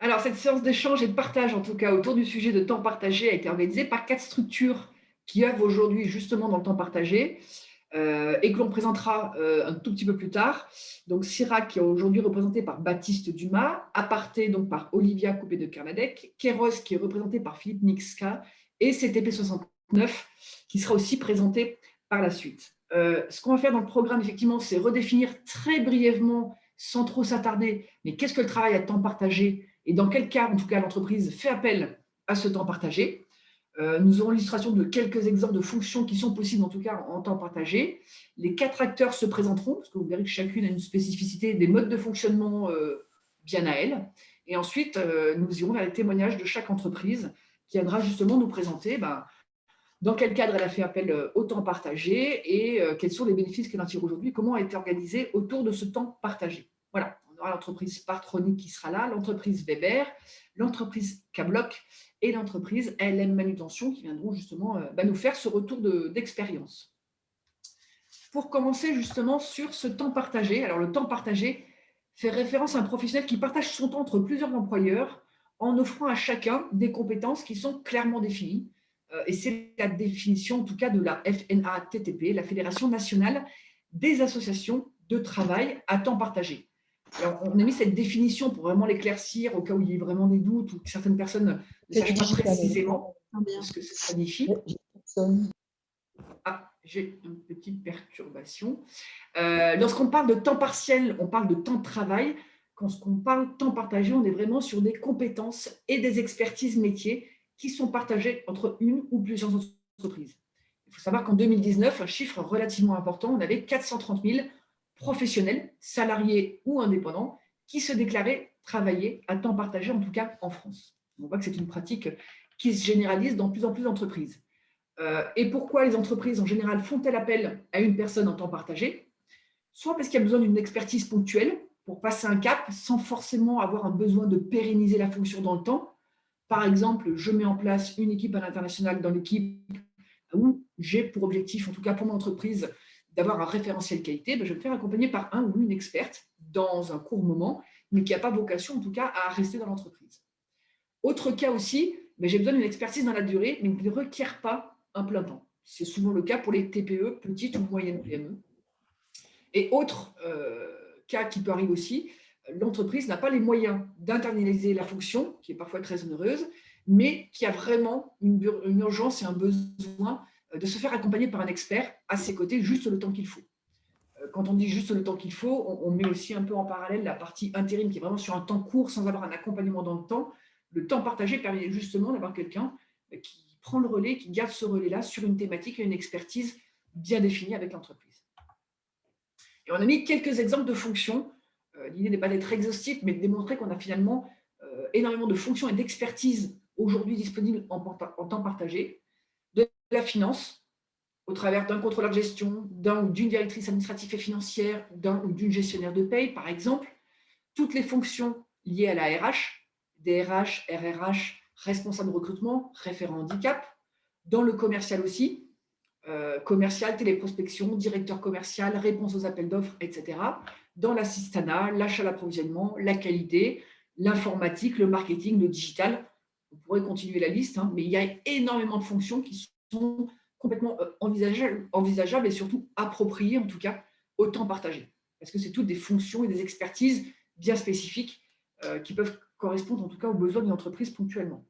Alors, cette séance d'échange et de partage, en tout cas autour du sujet de temps partagé, a été organisée par 4 structures qui œuvrent aujourd'hui justement dans le temps partagé et que l'on présentera un tout petit peu plus tard. Donc, CIRAC, qui est aujourd'hui représenté par Baptiste Dumas, Aparté, donc par Olivia Coupé de Kernadec, Kéros, qui est représenté par Philippe Nixka, et CTP69, qui sera aussi présenté par la suite. Ce qu'on va faire dans le programme, effectivement, c'est redéfinir très brièvement, sans trop s'attarder, mais qu'est-ce que le travail à temps partagé et dans quel cas, en tout cas, l'entreprise fait appel à ce temps partagé. Nous aurons l'illustration de quelques exemples de fonctions qui sont possibles, en tout cas en temps partagé. Les 4 acteurs se présenteront, parce que vous verrez que chacune a une spécificité, des modes de fonctionnement bien à elle. Et ensuite, nous irons vers les témoignages de chaque entreprise qui viendra justement nous présenter dans quel cadre elle a fait appel au temps partagé et quels sont les bénéfices qu'elle en tire aujourd'hui, comment a été organisée autour de ce temps partagé. Voilà, on aura l'entreprise Partronic qui sera là, l'entreprise Weber, l'entreprise K-Block et l'entreprise LM Manutention qui viendront justement nous faire ce retour d'expérience. Pour commencer justement sur ce temps partagé, alors le temps partagé fait référence à un professionnel qui partage son temps entre plusieurs employeurs en offrant à chacun des compétences qui sont clairement définies. Et c'est la définition en tout cas de la FNATTP, la Fédération nationale des associations de travail à temps partagé. Alors, on a mis cette définition pour vraiment l'éclaircir au cas où il y ait vraiment des doutes ou que certaines personnes ne sachent pas précisément ce que ça signifie. Ah, j'ai une petite perturbation. Lorsqu'on parle de temps partiel, on parle de temps de travail. Quand on parle de temps partagé, on est vraiment sur des compétences et des expertises métiers qui sont partagées entre une ou plusieurs entreprises. Il faut savoir qu'en 2019, un chiffre relativement important, on avait 430 000 professionnels, salariés ou indépendants, qui se déclaraient travailler à temps partagé, en tout cas en France. On voit que c'est une pratique qui se généralise dans plus en plus d'entreprises. Et pourquoi les entreprises en général font-elles appel à une personne en temps partagé? Soit parce qu'il y a besoin d'une expertise ponctuelle pour passer un cap sans forcément avoir un besoin de pérenniser la fonction dans le temps. Par exemple, je mets en place une équipe à l'international dans l'équipe où j'ai pour objectif, en tout cas pour mon entreprise, d'avoir un référentiel qualité, je vais me faire accompagner par un ou une experte dans un court moment, mais qui n'a pas vocation en tout cas à rester dans l'entreprise. Autre cas aussi, j'ai besoin d'une expertise dans la durée, mais qui ne requiert pas un plein temps. C'est souvent le cas pour les TPE, petites ou moyennes PME. Et autre cas qui peut arriver aussi, l'entreprise n'a pas les moyens d'internaliser la fonction, qui est parfois très onéreuse, mais qui a vraiment une urgence et un besoin de se faire accompagner par un expert à ses côtés juste le temps qu'il faut. Quand on dit juste le temps qu'il faut, on met aussi un peu en parallèle la partie intérim qui est vraiment sur un temps court sans avoir un accompagnement dans le temps. Le temps partagé permet justement d'avoir quelqu'un qui prend le relais, qui garde ce relais-là sur une thématique et une expertise bien définie avec l'entreprise. Et on a mis quelques exemples de fonctions. L'idée n'est pas d'être exhaustif, mais de démontrer qu'on a finalement énormément de fonctions et d'expertise aujourd'hui disponibles en temps partagé. De la finance, au travers d'un contrôleur de gestion, d'un ou d'une directrice administrative et financière, d'un ou d'une gestionnaire de paye, par exemple. Toutes les fonctions liées à la RH, DRH, RRH, responsable de recrutement, référent handicap. Dans le commercial aussi, commercial, téléprospection, directeur commercial, réponse aux appels d'offres, etc. Dans l'assistanat, l'achat, l'approvisionnement, la qualité, l'informatique, le marketing, le digital. On pourrait continuer la liste, mais il y a énormément de fonctions qui sont complètement envisageables et surtout appropriées, en tout cas, au temps partagé. Parce que c'est toutes des fonctions et des expertises bien spécifiques qui peuvent correspondre, en tout cas, aux besoins d'une entreprise ponctuellement.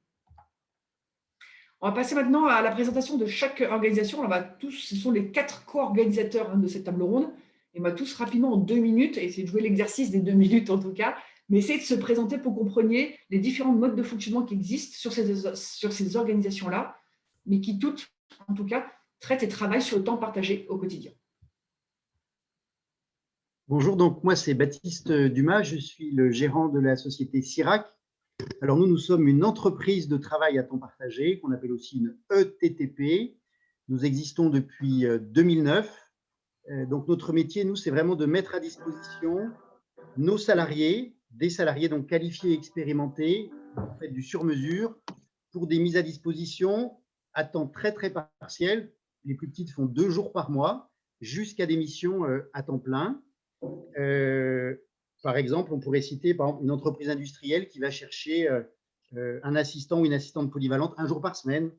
On va passer maintenant à la présentation de chaque organisation. Ce sont les 4 co-organisateurs de cette table ronde. Et on va tous rapidement en 2 minutes, et essayer de jouer l'exercice des 2 minutes en tout cas, mais essayer de se présenter pour que vous compreniez les différents modes de fonctionnement qui existent sur ces organisations-là, mais qui toutes, en tout cas, traitent et travaillent sur le temps partagé au quotidien. Bonjour, donc moi c'est Baptiste Dumas, je suis le gérant de la société CIRAC. Alors nous sommes une entreprise de travail à temps partagé, qu'on appelle aussi une ETTP. Nous existons depuis 2009. Donc notre métier, nous, c'est vraiment de mettre à disposition nos salariés, des salariés donc qualifiés et expérimentés, en fait du sur-mesure, pour des mises à disposition à temps très très partiel. Les plus petites font 2 jours par mois, jusqu'à des missions à temps plein. Par exemple, on pourrait citer par exemple, une entreprise industrielle qui va chercher un assistant ou une assistante polyvalente un jour par semaine,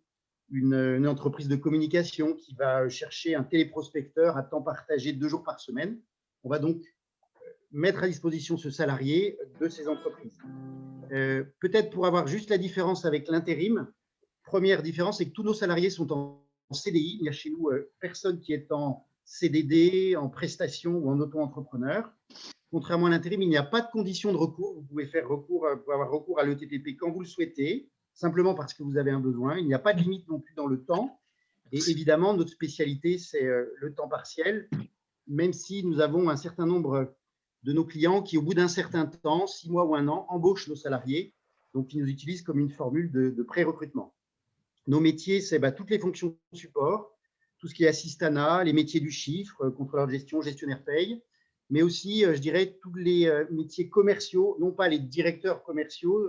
une entreprise de communication qui va chercher un téléprospecteur à temps partagé 2 jours par semaine. On va donc mettre à disposition ce salarié de ces entreprises. Peut-être pour avoir juste la différence avec l'intérim, première différence, c'est que tous nos salariés sont en CDI. Il n'y a chez nous personne qui est en CDD, en prestation ou en auto-entrepreneur. Contrairement à l'intérim, il n'y a pas de condition de recours. Vous pouvez avoir recours à l'ETTP quand vous le souhaitez, simplement parce que vous avez un besoin. Il n'y a pas de limite non plus dans le temps. Et évidemment, notre spécialité, c'est le temps partiel, même si nous avons un certain nombre de nos clients qui, au bout d'un certain temps, 6 mois ou 1 an, embauchent nos salariés. Donc, ils nous utilisent comme une formule de pré-recrutement. Nos métiers, c'est toutes les fonctions de support, tout ce qui est assistanat, les métiers du chiffre, contrôleur de gestion, gestionnaire paye, mais aussi, je dirais, tous les métiers commerciaux, non pas les directeurs commerciaux,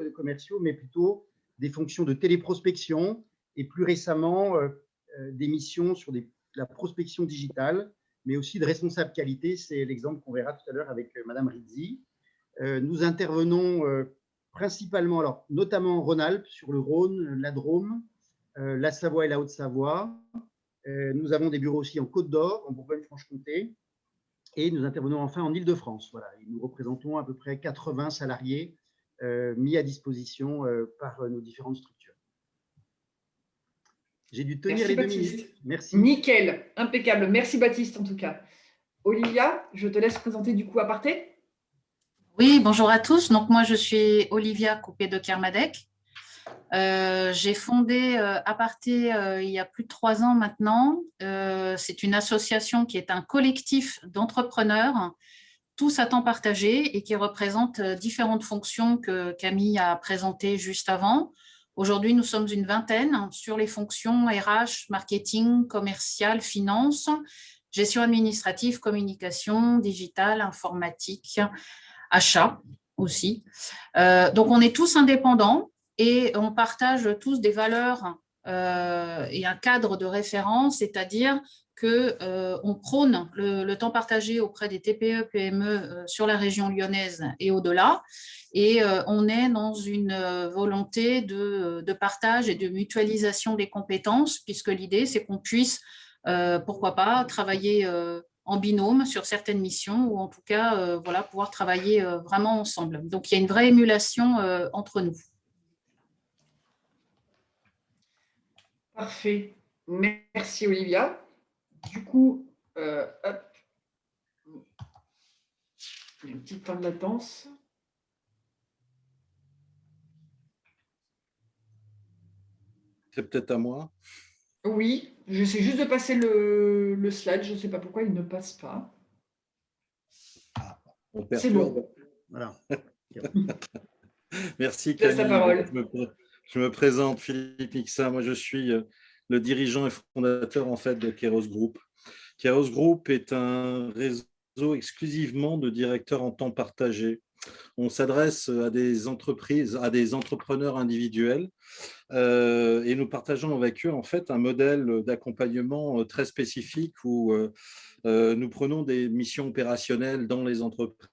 mais plutôt des fonctions de téléprospection et plus récemment, des missions sur la prospection digitale, mais aussi de responsable qualité. C'est l'exemple qu'on verra tout à l'heure avec Madame Rizzi. Nous intervenons principalement, alors, notamment en Rhône-Alpes, sur le Rhône, la Drôme, la Savoie et la Haute-Savoie. Nous avons des bureaux aussi en Côte-d'Or, en Bourgogne-Franche-Comté, et nous intervenons enfin en Île-de-France. Voilà, et nous représentons à peu près 80 salariés mis à disposition par nos différentes structures. J'ai dû tenir les 2 minutes. Merci. Nickel, impeccable. Merci Baptiste en tout cas. Olivia, je te laisse présenter du coup Aparté. Oui, bonjour à tous. Donc moi, je suis Olivia Coupé de Kermadec. J'ai fondé Aparté il y a plus de 3 ans maintenant. C'est une association qui est un collectif d'entrepreneurs, tous à temps partagé et qui représente différentes fonctions que Camille a présentées juste avant. Aujourd'hui, nous sommes une vingtaine sur les fonctions RH, marketing, commercial, finance, gestion administrative, communication, digitale, informatique, achat aussi. Donc, on est tous indépendants et on partage tous des valeurs et un cadre de référence, c'est-à-dire qu'on prône le temps partagé auprès des TPE, PME sur la région lyonnaise et au-delà. Et on est dans une volonté de partage et de mutualisation des compétences, puisque l'idée, c'est qu'on puisse, pourquoi pas, travailler en binôme sur certaines missions ou en tout cas, voilà, pouvoir travailler vraiment ensemble. Donc, il y a une vraie émulation entre nous. Parfait. Merci Olivia. Du coup, hop. Il y a un petit temps de latence. C'est peut-être à moi. Oui, j'essaie juste de passer le slide. Je ne sais pas pourquoi il ne passe pas. C'est bon. Voilà. Merci Laisse la parole. Je me présente, Philippe Mixa. Moi, je suis le dirigeant et fondateur en fait de Kairos Group. Kairos Group est un réseau exclusivement de directeurs en temps partagé. On s'adresse à des entreprises, à des entrepreneurs individuels et nous partageons avec eux en fait un modèle d'accompagnement très spécifique où nous prenons des missions opérationnelles dans les entreprises,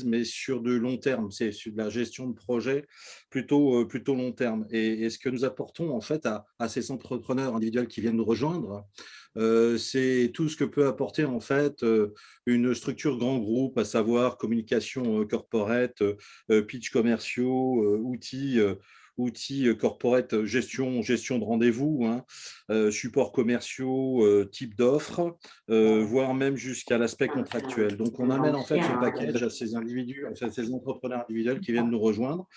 mais sur de long terme. C'est sur de la gestion de projet plutôt long terme. Et ce que nous apportons en fait à ces entrepreneurs individuels qui viennent nous rejoindre, c'est tout ce que peut apporter en fait une structure grand groupe, à savoir communication corporate, pitch commerciaux, outils corporate, gestion de rendez-vous, supports commerciaux, type d'offres, voire même jusqu'à l'aspect contractuel. Donc, on amène en fait ce package à ces individus, à ces entrepreneurs individuels qui viennent nous rejoindre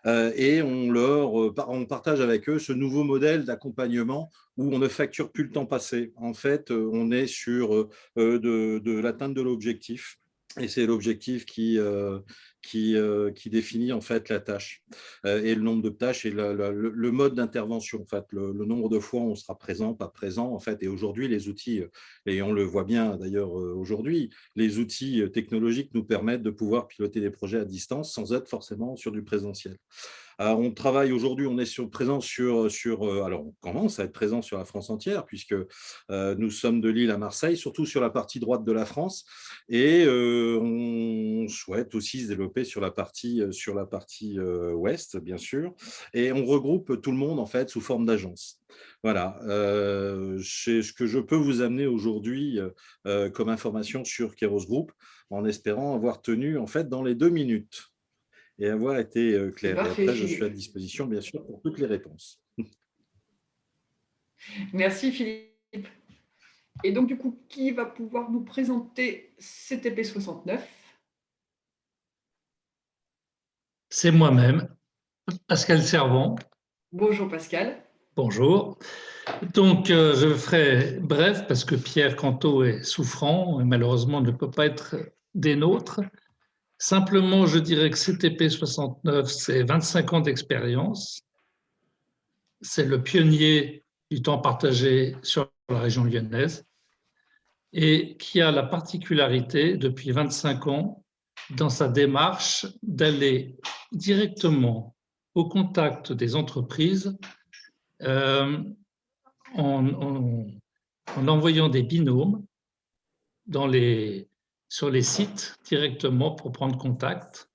et on partage avec eux ce nouveau modèle d'accompagnement où on ne facture plus le temps passé. En fait, on est sur de l'atteinte de l'objectif. Et c'est l'objectif qui définit en fait la tâche et le nombre de tâches et le mode d'intervention. En fait, le nombre de fois où on sera présent, pas présent. En fait, et aujourd'hui, les outils, et on le voit bien d'ailleurs aujourd'hui, les outils technologiques nous permettent de pouvoir piloter des projets à distance sans être forcément sur du présentiel. On travaille aujourd'hui, on est présent alors on commence à être présent sur la France entière, puisque nous sommes de Lille à Marseille, surtout sur la partie droite de la France, et on souhaite aussi se développer sur la partie ouest, bien sûr, et on regroupe tout le monde en fait sous forme d'agence. Voilà, c'est ce que je peux vous amener aujourd'hui comme information sur Kairos Group, en espérant avoir tenu en fait dans les 2 minutes et avoir été C'est clair. Et parfait, après, je suis à Philippe. disposition, bien sûr, pour toutes les réponses. Merci, Philippe. Et donc, du coup, qui va pouvoir nous présenter CTP69? C'est moi-même, Pascal Servant. Bonjour, Pascal. Bonjour. Donc, je ferai bref parce que Pierre Cantot est souffrant et malheureusement ne peut pas être des nôtres. Simplement, je dirais que CTP 69, c'est 25 ans d'expérience. C'est le pionnier du temps partagé sur la région lyonnaise et qui a la particularité, depuis 25 ans, dans sa démarche, d'aller directement au contact des entreprises en envoyant des binômes sur les sites directement pour prendre contact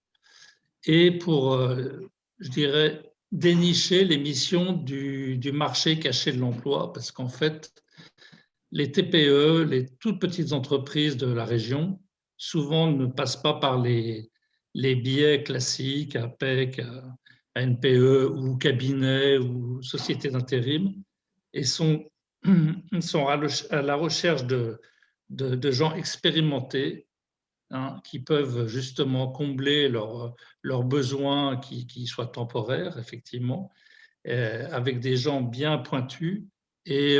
et pour, je dirais, dénicher les missions du marché caché de l'emploi, parce qu'en fait, les TPE, les toutes petites entreprises de la région, souvent ne passent pas par les biais classiques, APEC, ANPE ou cabinet ou société d'intérim, et sont à la recherche de gens expérimentés, hein, qui peuvent justement combler leurs besoins qui soient temporaires, effectivement, avec des gens bien pointus. Et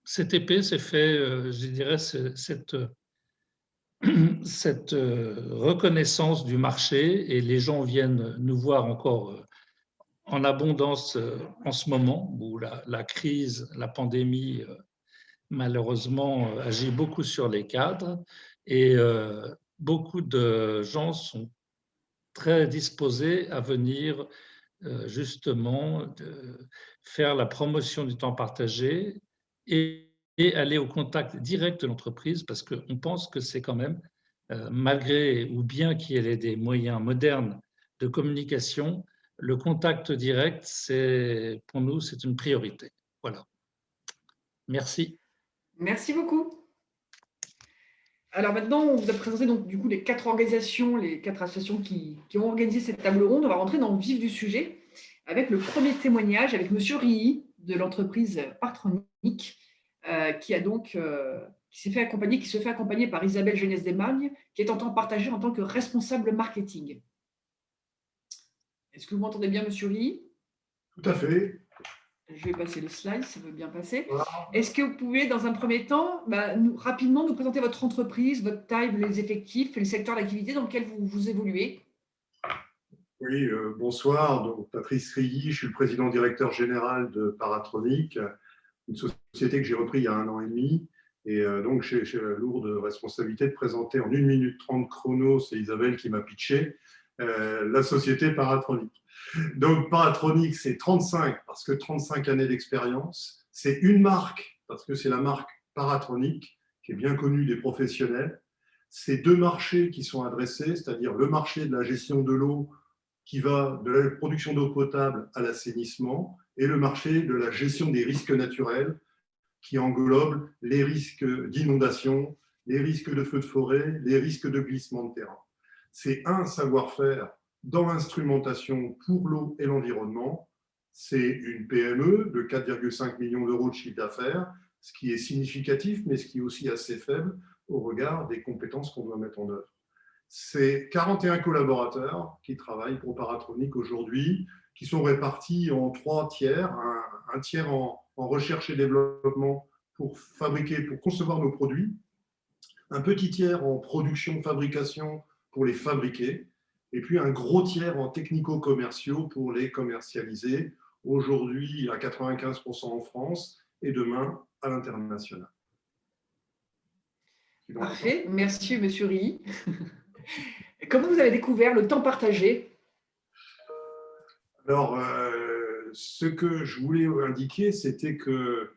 CTP s'est fait, je dirais, cette reconnaissance du marché, et les gens viennent nous voir encore en abondance en ce moment où la crise, la pandémie, malheureusement, agit beaucoup sur les cadres, et beaucoup de gens sont très disposés à venir justement faire la promotion du temps partagé et aller au contact direct de l'entreprise, parce qu'on pense que c'est quand même, malgré ou bien qu'il y ait des moyens modernes de communication, le contact direct, pour nous, c'est une priorité. Voilà. Merci. Merci beaucoup. Alors maintenant, on vous a présenté donc, du coup, les 4 organisations, les 4 associations qui ont organisé cette table ronde. On va rentrer dans le vif du sujet avec le premier témoignage avec M. Rilly de l'entreprise Paratronic, qui se fait accompagner par Isabelle Jeunesse-Desmagnes, qui est en temps partagé en tant que responsable marketing. Est-ce que vous m'entendez bien, M. Rilly? Tout à fait. Je vais passer le slide, ça veut bien passer. Voilà. Est-ce que vous pouvez, dans un premier temps, rapidement nous présenter votre entreprise, votre taille, les effectifs et le secteur d'activité dans lequel vous évoluez? Oui, bonsoir. Donc, Patrice Rilly, je suis le président directeur général de Paratronic, une société que j'ai repris il y a 1 an et demi. Et donc, j'ai la lourde responsabilité de présenter en 1 minute 30 chrono, c'est Isabelle qui m'a pitché, la société Paratronic. Donc, Paratronic, c'est 35 parce que 35 années d'expérience. C'est une marque parce que c'est la marque Paratronic qui est bien connue des professionnels. C'est 2 marchés qui sont adressés, c'est-à-dire le marché de la gestion de l'eau qui va de la production d'eau potable à l'assainissement, et le marché de la gestion des risques naturels qui englobe les risques d'inondation, les risques de feux de forêt, les risques de glissement de terrain. C'est un savoir-faire dans l'instrumentation pour l'eau et l'environnement. C'est une PME de 4,5 millions d'euros de chiffre d'affaires, ce qui est significatif, mais ce qui est aussi assez faible au regard des compétences qu'on doit mettre en œuvre. C'est 41 collaborateurs qui travaillent pour Paratronic aujourd'hui, qui sont répartis en 3 tiers, un tiers en recherche et développement pour fabriquer, pour concevoir nos produits, un petit tiers en production, fabrication pour les fabriquer, et puis un gros tiers en technico-commerciaux pour les commercialiser, aujourd'hui à 95% en France et demain à l'international. Parfait, merci M. Rilly. Comment vous avez découvert le temps partagé? Alors, ce que je voulais indiquer, c'était que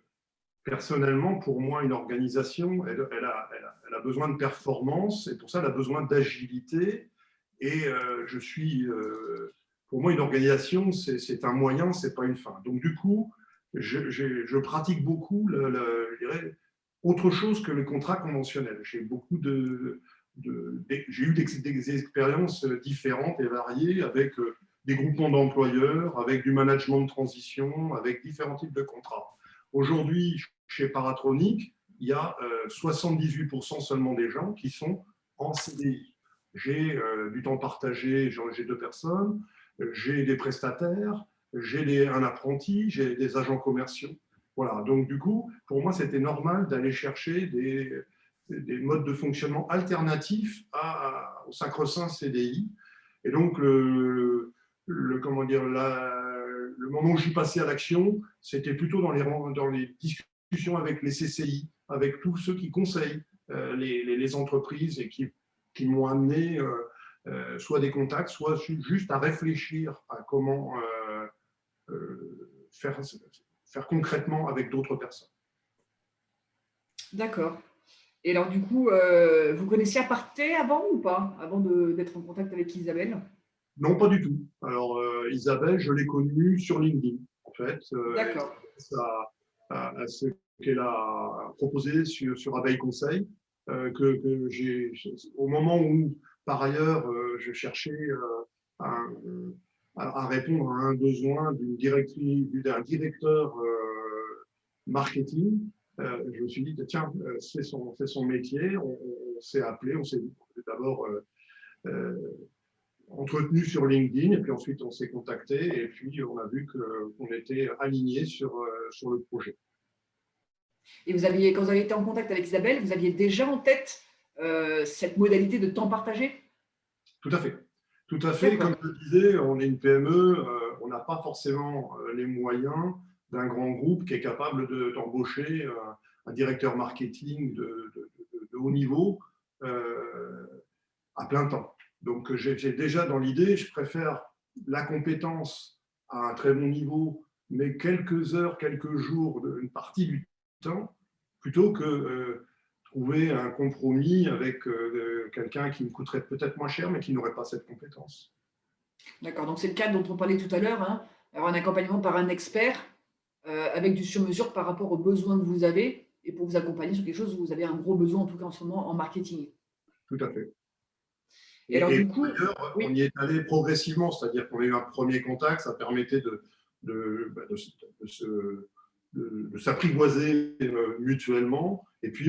personnellement, pour moi, une organisation, elle a besoin de performance et pour ça, elle a besoin d'agilité. Et pour moi, une organisation, c'est un moyen, c'est pas une fin. Donc, du coup, je pratique beaucoup, je dirais, autre chose que le contrat conventionnel. J'ai eu des expériences différentes et variées avec des groupements d'employeurs, avec du management de transition, avec différents types de contrats. Aujourd'hui, chez Paratronic, il y a 78% seulement des gens qui sont en CDI. J'ai du temps partagé, j'ai 2 personnes, j'ai des prestataires, j'ai un apprenti, j'ai des agents commerciaux. Voilà, donc du coup, pour moi, c'était normal d'aller chercher des modes de fonctionnement alternatifs au sacro-saint CDI. Et donc, comment dire, le moment où j'y passais à l'action, c'était plutôt dans les discussions avec les CCI, avec tous ceux qui conseillent les entreprises et qui m'ont amené soit des contacts, soit juste à réfléchir à comment faire concrètement avec d'autres personnes. D'accord. Et alors, du coup, vous connaissiez Aparté avant ou pas, avant d'être en contact avec Isabelle? Non, pas du tout. Alors, Isabelle, je l'ai connue sur LinkedIn, en fait. D'accord. À ce qu'elle a proposé sur Abeille Conseil, que j'ai, au moment où, par ailleurs, je cherchais à répondre à un besoin d'un directeur marketing, je me suis dit, tiens, c'est son métier, on s'est appelé, on s'est d'abord entretenu sur LinkedIn, et puis ensuite on s'est contacté, et puis on a vu qu'on était alignés sur le projet. Et quand vous avez été en contact avec Isabelle, vous aviez déjà en tête cette modalité de temps partagé? Tout à fait. Tout à fait. Comme je le disais, on est une PME, on n'a pas forcément les moyens d'un grand groupe qui est capable d'embaucher un directeur marketing de haut niveau à plein temps. Donc, j'ai déjà dans l'idée, je préfère la compétence à un très bon niveau, mais quelques heures, quelques jours, une partie du temps, plutôt que trouver un compromis avec quelqu'un qui me coûterait peut-être moins cher, mais qui n'aurait pas cette compétence. D'accord, donc c'est le cadre dont on parlait tout à l'heure, hein, avoir un accompagnement par un expert avec du sur-mesure par rapport aux besoins que vous avez et pour vous accompagner sur quelque chose où vous avez un gros besoin, en tout cas en ce moment, en marketing. Tout à fait. Et alors, du coup, d'ailleurs, on y est allé progressivement, c'est-à-dire qu'on a eu un premier contact, ça permettait de s'apprivoiser mutuellement. Et puis,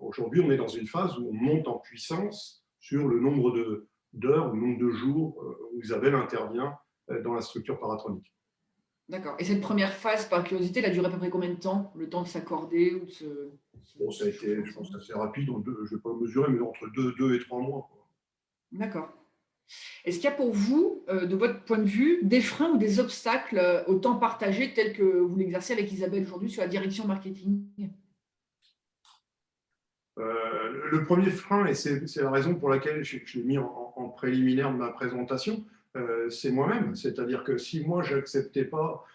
aujourd'hui, on est dans une phase où on monte en puissance sur le nombre d'heures, le nombre de jours où Isabelle intervient dans la structure Paratronic. D'accord. Et cette première phase, par curiosité, elle a duré à peu près combien de temps? Le temps de s'accorder ou de se... Bon, ça a été, je pense, assez rapide, je ne vais pas mesurer, mais entre 2 et 3 mois. D'accord. Est-ce qu'il y a pour vous, de votre point de vue, des freins ou des obstacles au temps partagé tel que vous l'exercez avec Isabelle aujourd'hui sur la direction marketing? Le premier frein, et c'est la raison pour laquelle je l'ai mis en préliminaire de ma présentation, c'est moi-même. C'est-à-dire que si moi, je n'acceptais pas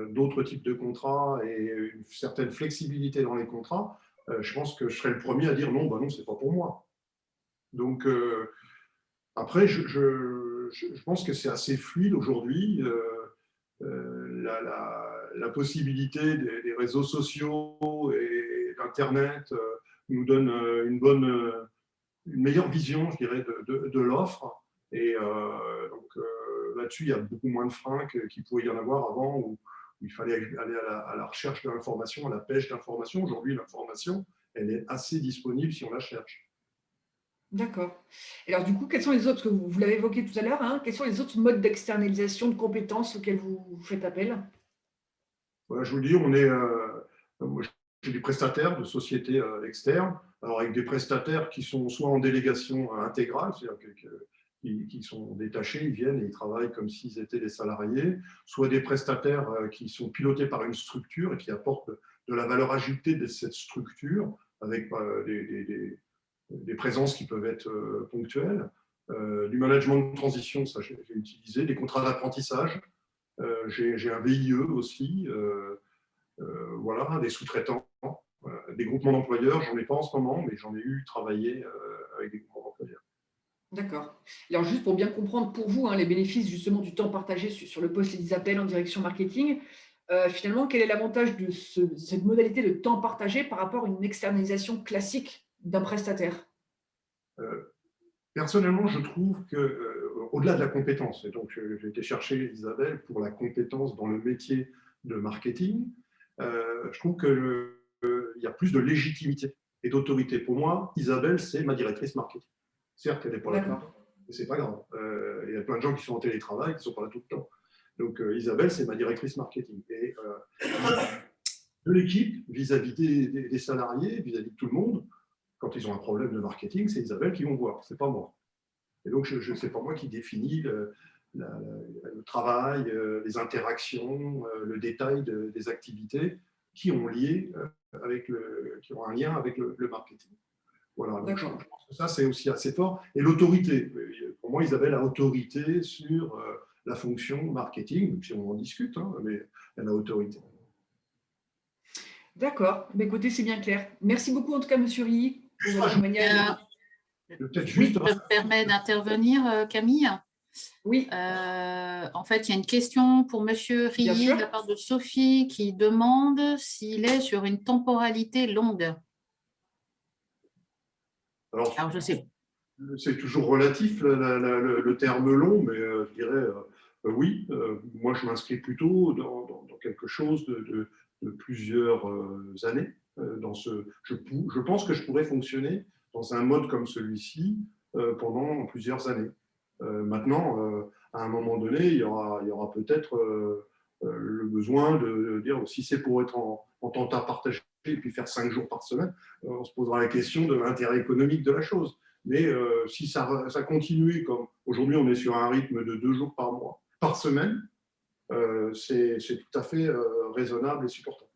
d'autres types de contrats et une certaine flexibilité dans les contrats, je pense que je serais le premier à dire non, bah non, ce n'est pas pour moi. Donc, après, je pense que c'est assez fluide aujourd'hui. La possibilité des réseaux sociaux et d'Internet nous donne une meilleure vision, je dirais, de l'offre. Et donc là-dessus, il y a beaucoup moins de freins qu'il pouvait y en avoir avant, où il fallait aller à la recherche de l'information, à la pêche d'information. Aujourd'hui, l'information, elle est assez disponible si on la cherche. D'accord. Et alors, du coup, quels sont les autres, parce que vous l'avez évoqué tout à l'heure, hein, quels sont les autres modes d'externalisation de compétences auxquels vous faites appel? Voilà, je vous dis, moi, j'ai des prestataires de sociétés externes, alors avec des prestataires qui sont soit en délégation intégrale, c'est-à-dire qui sont détachés, ils viennent et ils travaillent comme s'ils étaient des salariés, soit des prestataires qui sont pilotés par une structure et qui apportent de la valeur ajoutée de cette structure avec des présences qui peuvent être ponctuelles, du management de transition, ça j'ai utilisé, des contrats d'apprentissage. J'ai un VIE aussi, voilà, des sous-traitants, des groupements d'employeurs. J'en ai pas en ce moment, mais j'en ai eu travaillé avec des groupements d'employeurs. D'accord. Alors, juste pour bien comprendre pour vous, hein, les bénéfices justement du temps partagé sur le poste d'Isabelle en direction marketing, finalement, quel est l'avantage de cette modalité de temps partagé par rapport à une externalisation classique d'un prestataire? Personnellement, je trouve que, au-delà de la compétence, et donc j'ai été chercher Isabelle pour la compétence dans le métier de marketing, je trouve qu'il y a plus de légitimité et d'autorité. Pour moi, Isabelle, c'est ma directrice marketing. Certes, elle n'est pas là tout le temps, mais ce n'est pas grave. Il y a plein de gens qui sont en télétravail, qui ne sont pas là tout le temps. Donc, Isabelle, c'est ma directrice marketing. Et de l'équipe, vis-à-vis des salariés, vis-à-vis de tout le monde, quand ils ont un problème de marketing, c'est Isabelle qui vont voir, ce n'est pas moi. Et donc, ce n'est pas moi qui définis le travail, les interactions, le détail des activités qui ont un lien avec le marketing. Voilà, donc je pense que ça, c'est aussi assez fort. Et l'autorité. Pour moi, Isabelle a autorité sur la fonction marketing, même si on en discute, hein, mais elle a autorité. D'accord. Mais écoutez, c'est bien clair. Merci beaucoup, en tout cas, Monsieur Rilly, pour votre témoignage. Oui, je me permets d'intervenir, Camille. Oui. En fait, il y a une question pour Monsieur Rilly de la part de Sophie qui demande s'il est sur une temporalité longue. Alors je sais. C'est toujours relatif, le terme long, mais je dirais oui. Moi, je m'inscris plutôt dans quelque chose de plusieurs années. Je pense que je pourrais fonctionner dans un mode comme celui-ci pendant plusieurs années. Maintenant, à un moment donné, il y aura peut-être le besoin de dire si c'est pour être en temps partagé et puis faire 5 jours par semaine, on se posera la question de l'intérêt économique de la chose. Mais si ça continue comme aujourd'hui, on est sur un rythme de 2 jours par semaine, c'est tout à fait raisonnable et supportable.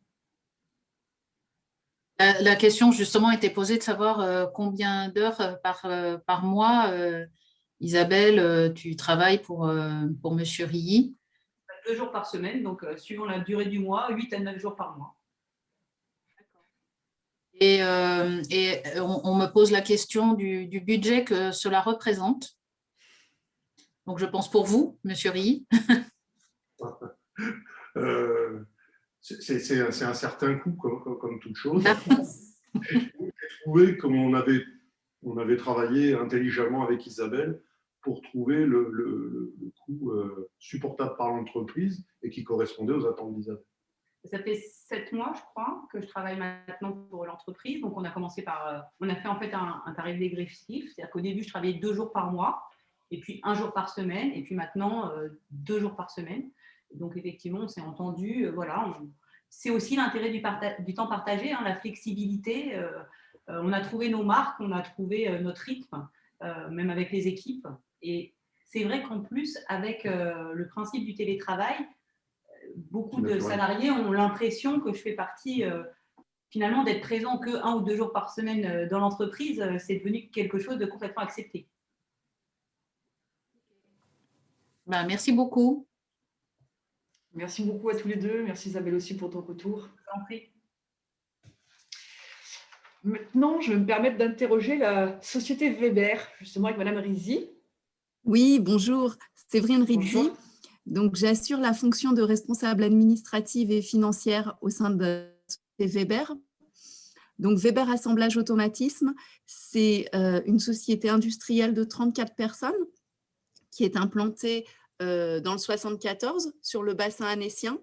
La question justement était posée de savoir combien d'heures par mois, Isabelle, tu travailles pour Monsieur Rilly. 2 jours par semaine, donc suivant la durée du mois, 8 à 9 jours par mois. Et on me pose la question du budget que cela représente. Donc, je pense pour vous, Monsieur Rilly. C'est un certain coût, comme toute chose. J'ai trouvé qu'on avait travaillé intelligemment avec Isabelle pour trouver le coût supportable par l'entreprise et qui correspondait aux attentes d'Isabelle. Ça fait 7 mois, je crois, que je travaille maintenant pour l'entreprise. Donc, on a commencé on a fait en fait un tarif dégressif. C'est-à-dire qu'au début, je travaillais 2 jours par mois, et puis 1 jour par semaine, et puis maintenant 2 jours par semaine. Donc, effectivement, on s'est entendu. Voilà, c'est aussi l'intérêt du temps partagé, hein, la flexibilité. On a trouvé nos marques, on a trouvé notre rythme, même avec les équipes. Et c'est vrai qu'en plus, avec le principe du télétravail, beaucoup de salariés ont l'impression que je fais partie, finalement, d'être présent que 1 ou 2 jours par semaine dans l'entreprise. C'est devenu quelque chose de complètement accepté. Ben, merci beaucoup. Merci beaucoup à tous les deux. Merci Isabelle aussi pour ton retour. Je vous en prie. Maintenant, je vais me permettre d'interroger la société Weber, justement avec Madame Rizzi. Oui, bonjour, Séverine Rizzi. Donc, j'assure la fonction de responsable administrative et financière au sein de la société Weber. Donc, Weber Assemblage Automatisme, c'est une société industrielle de 34 personnes qui est implantée dans le 74 sur le bassin annécien.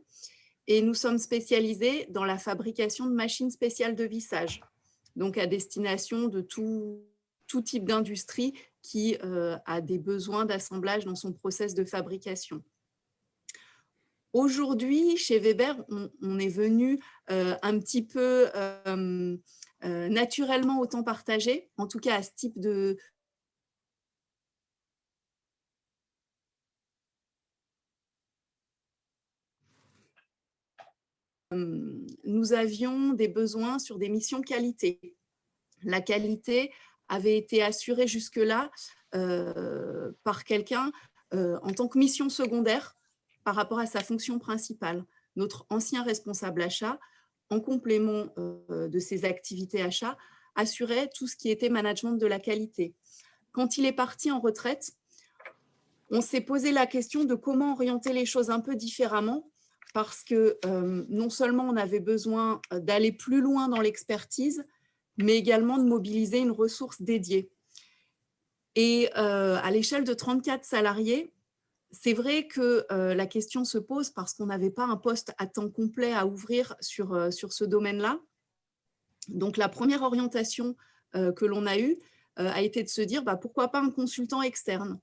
Et nous sommes spécialisés dans la fabrication de machines spéciales de vissage, donc à destination de tout type d'industrie qui a des besoins d'assemblage dans son process de fabrication. Aujourd'hui, chez Weber, on est venu un petit peu naturellement au temps partagé, en tout cas à ce type de… Nous avions des besoins sur des missions qualité. La qualité avait été assurée jusque-là par quelqu'un en tant que mission secondaire par rapport à sa fonction principale. Notre ancien responsable achat, en complément de ses activités achats, assurait tout ce qui était management de la qualité. Quand il est parti en retraite, on s'est posé la question de comment orienter les choses un peu différemment, parce que non seulement on avait besoin d'aller plus loin dans l'expertise, mais également de mobiliser une ressource dédiée. Et à l'échelle de 34 salariés, c'est vrai que la question se pose parce qu'on n'avait pas un poste à temps complet à ouvrir sur ce domaine-là. Donc, la première orientation que l'on a eue a été de se dire pourquoi pas un consultant externe.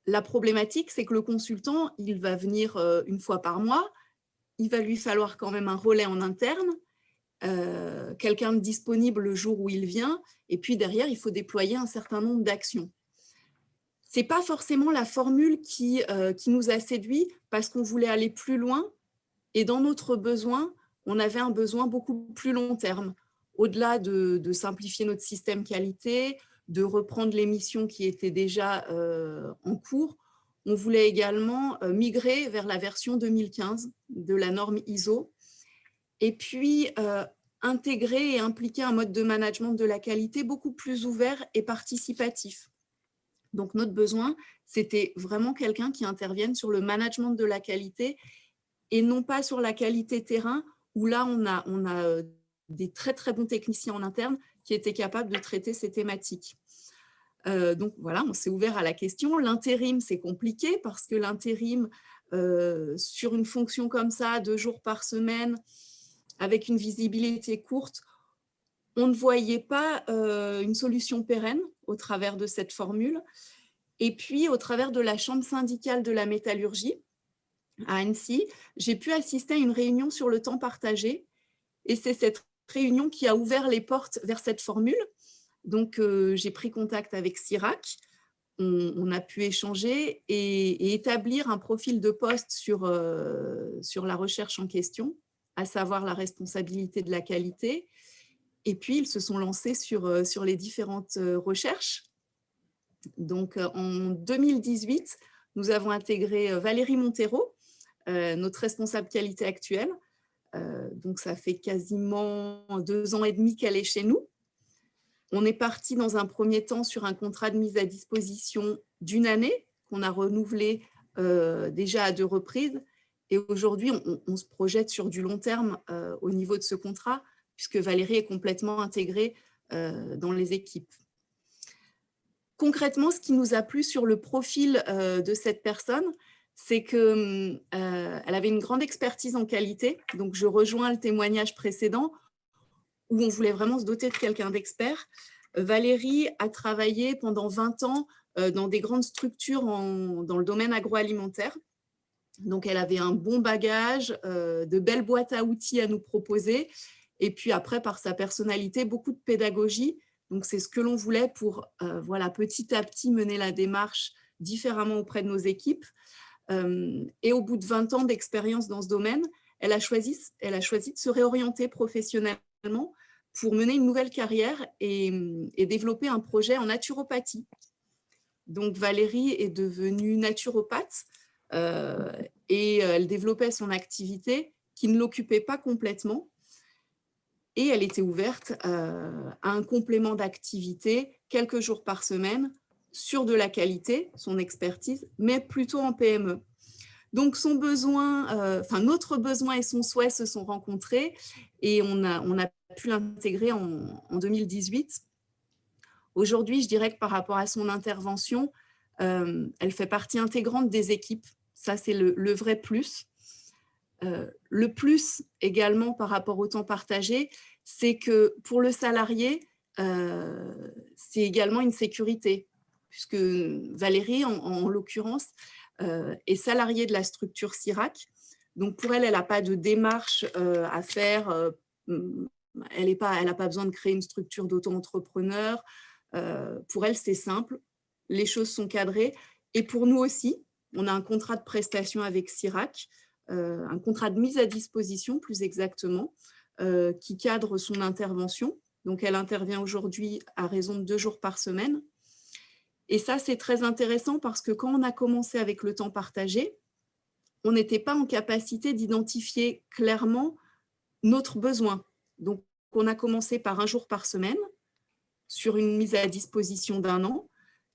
La problématique, c'est que le consultant, il va venir une fois par mois, il va lui falloir quand même un relais en interne, quelqu'un de disponible le jour où il vient, et puis derrière, il faut déployer un certain nombre d'actions. Ce n'est pas forcément la formule qui nous a séduit parce qu'on voulait aller plus loin, et dans notre besoin, on avait un besoin beaucoup plus long terme, au-delà de simplifier notre système qualité, de reprendre les missions qui étaient déjà en cours. On voulait également migrer vers la version 2015 de la norme ISO, et puis intégrer et impliquer un mode de management de la qualité beaucoup plus ouvert et participatif. Donc, notre besoin, c'était vraiment quelqu'un qui intervienne sur le management de la qualité et non pas sur la qualité terrain, où là, on a des très, très bons techniciens en interne qui étaient capables de traiter ces thématiques. Donc, voilà, on s'est ouvert à la question. L'intérim, c'est compliqué parce que l'intérim, sur une fonction comme ça, 2 jours par semaine, avec une visibilité courte, on ne voyait pas une solution pérenne au travers de cette formule. Et puis, au travers de la chambre syndicale de la métallurgie à Annecy, j'ai pu assister à une réunion sur le temps partagé. Et c'est cette réunion qui a ouvert les portes vers cette formule. Donc, j'ai pris contact avec CIRAC. On a pu échanger et établir un profil de poste sur la recherche en question, à savoir la responsabilité de la qualité. Et puis, ils se sont lancés sur les différentes recherches. Donc, en 2018, nous avons intégré Valérie Montero, notre responsable qualité actuelle. Donc, ça fait quasiment 2 ans et demi qu'elle est chez nous. On est parti dans un premier temps sur un contrat de mise à disposition d'1 année, qu'on a renouvelé déjà à 2 reprises. Et aujourd'hui, on se projette sur du long terme au niveau de ce contrat, puisque Valérie est complètement intégrée dans les équipes. Concrètement, ce qui nous a plu sur le profil de cette personne, c'est qu'elle avait une grande expertise en qualité. Donc, je rejoins le témoignage précédent où on voulait vraiment se doter de quelqu'un d'expert. Valérie a travaillé pendant 20 ans dans des grandes structures dans le domaine agroalimentaire. Donc, elle avait un bon bagage, de belles boîtes à outils à nous proposer. Et puis après, par sa personnalité, beaucoup de pédagogie. Donc, c'est ce que l'on voulait pour petit à petit mener la démarche différemment auprès de nos équipes. Et au bout de 20 ans d'expérience dans ce domaine, elle a choisi de se réorienter professionnellement pour mener une nouvelle carrière et développer un projet en naturopathie. Donc, Valérie est devenue naturopathe et elle développait son activité qui ne l'occupait pas complètement. Et elle était ouverte à un complément d'activité quelques jours par semaine sur de la qualité, son expertise, mais plutôt en PME. Donc, notre besoin et son souhait se sont rencontrés et on a pu l'intégrer en 2018. Aujourd'hui, je dirais que par rapport à son intervention, elle fait partie intégrante des équipes. Ça, c'est le vrai plus. Le plus également par rapport au temps partagé, c'est que pour le salarié, c'est également une sécurité, puisque Valérie, en l'occurrence, est salariée de la structure CIRAC. Donc pour elle, elle n'a pas de démarche à faire, elle n'a pas besoin de créer une structure d'auto-entrepreneur. Pour elle, c'est simple, les choses sont cadrées. Et pour nous aussi, on a un contrat de prestation avec CIRAC, un contrat de mise à disposition plus exactement, qui cadre son intervention. Donc, elle intervient aujourd'hui à raison de 2 jours par semaine. Et ça, c'est très intéressant parce que quand on a commencé avec le temps partagé, on n'était pas en capacité d'identifier clairement notre besoin. Donc, on a commencé par 1 jour par semaine sur une mise à disposition d'1 an.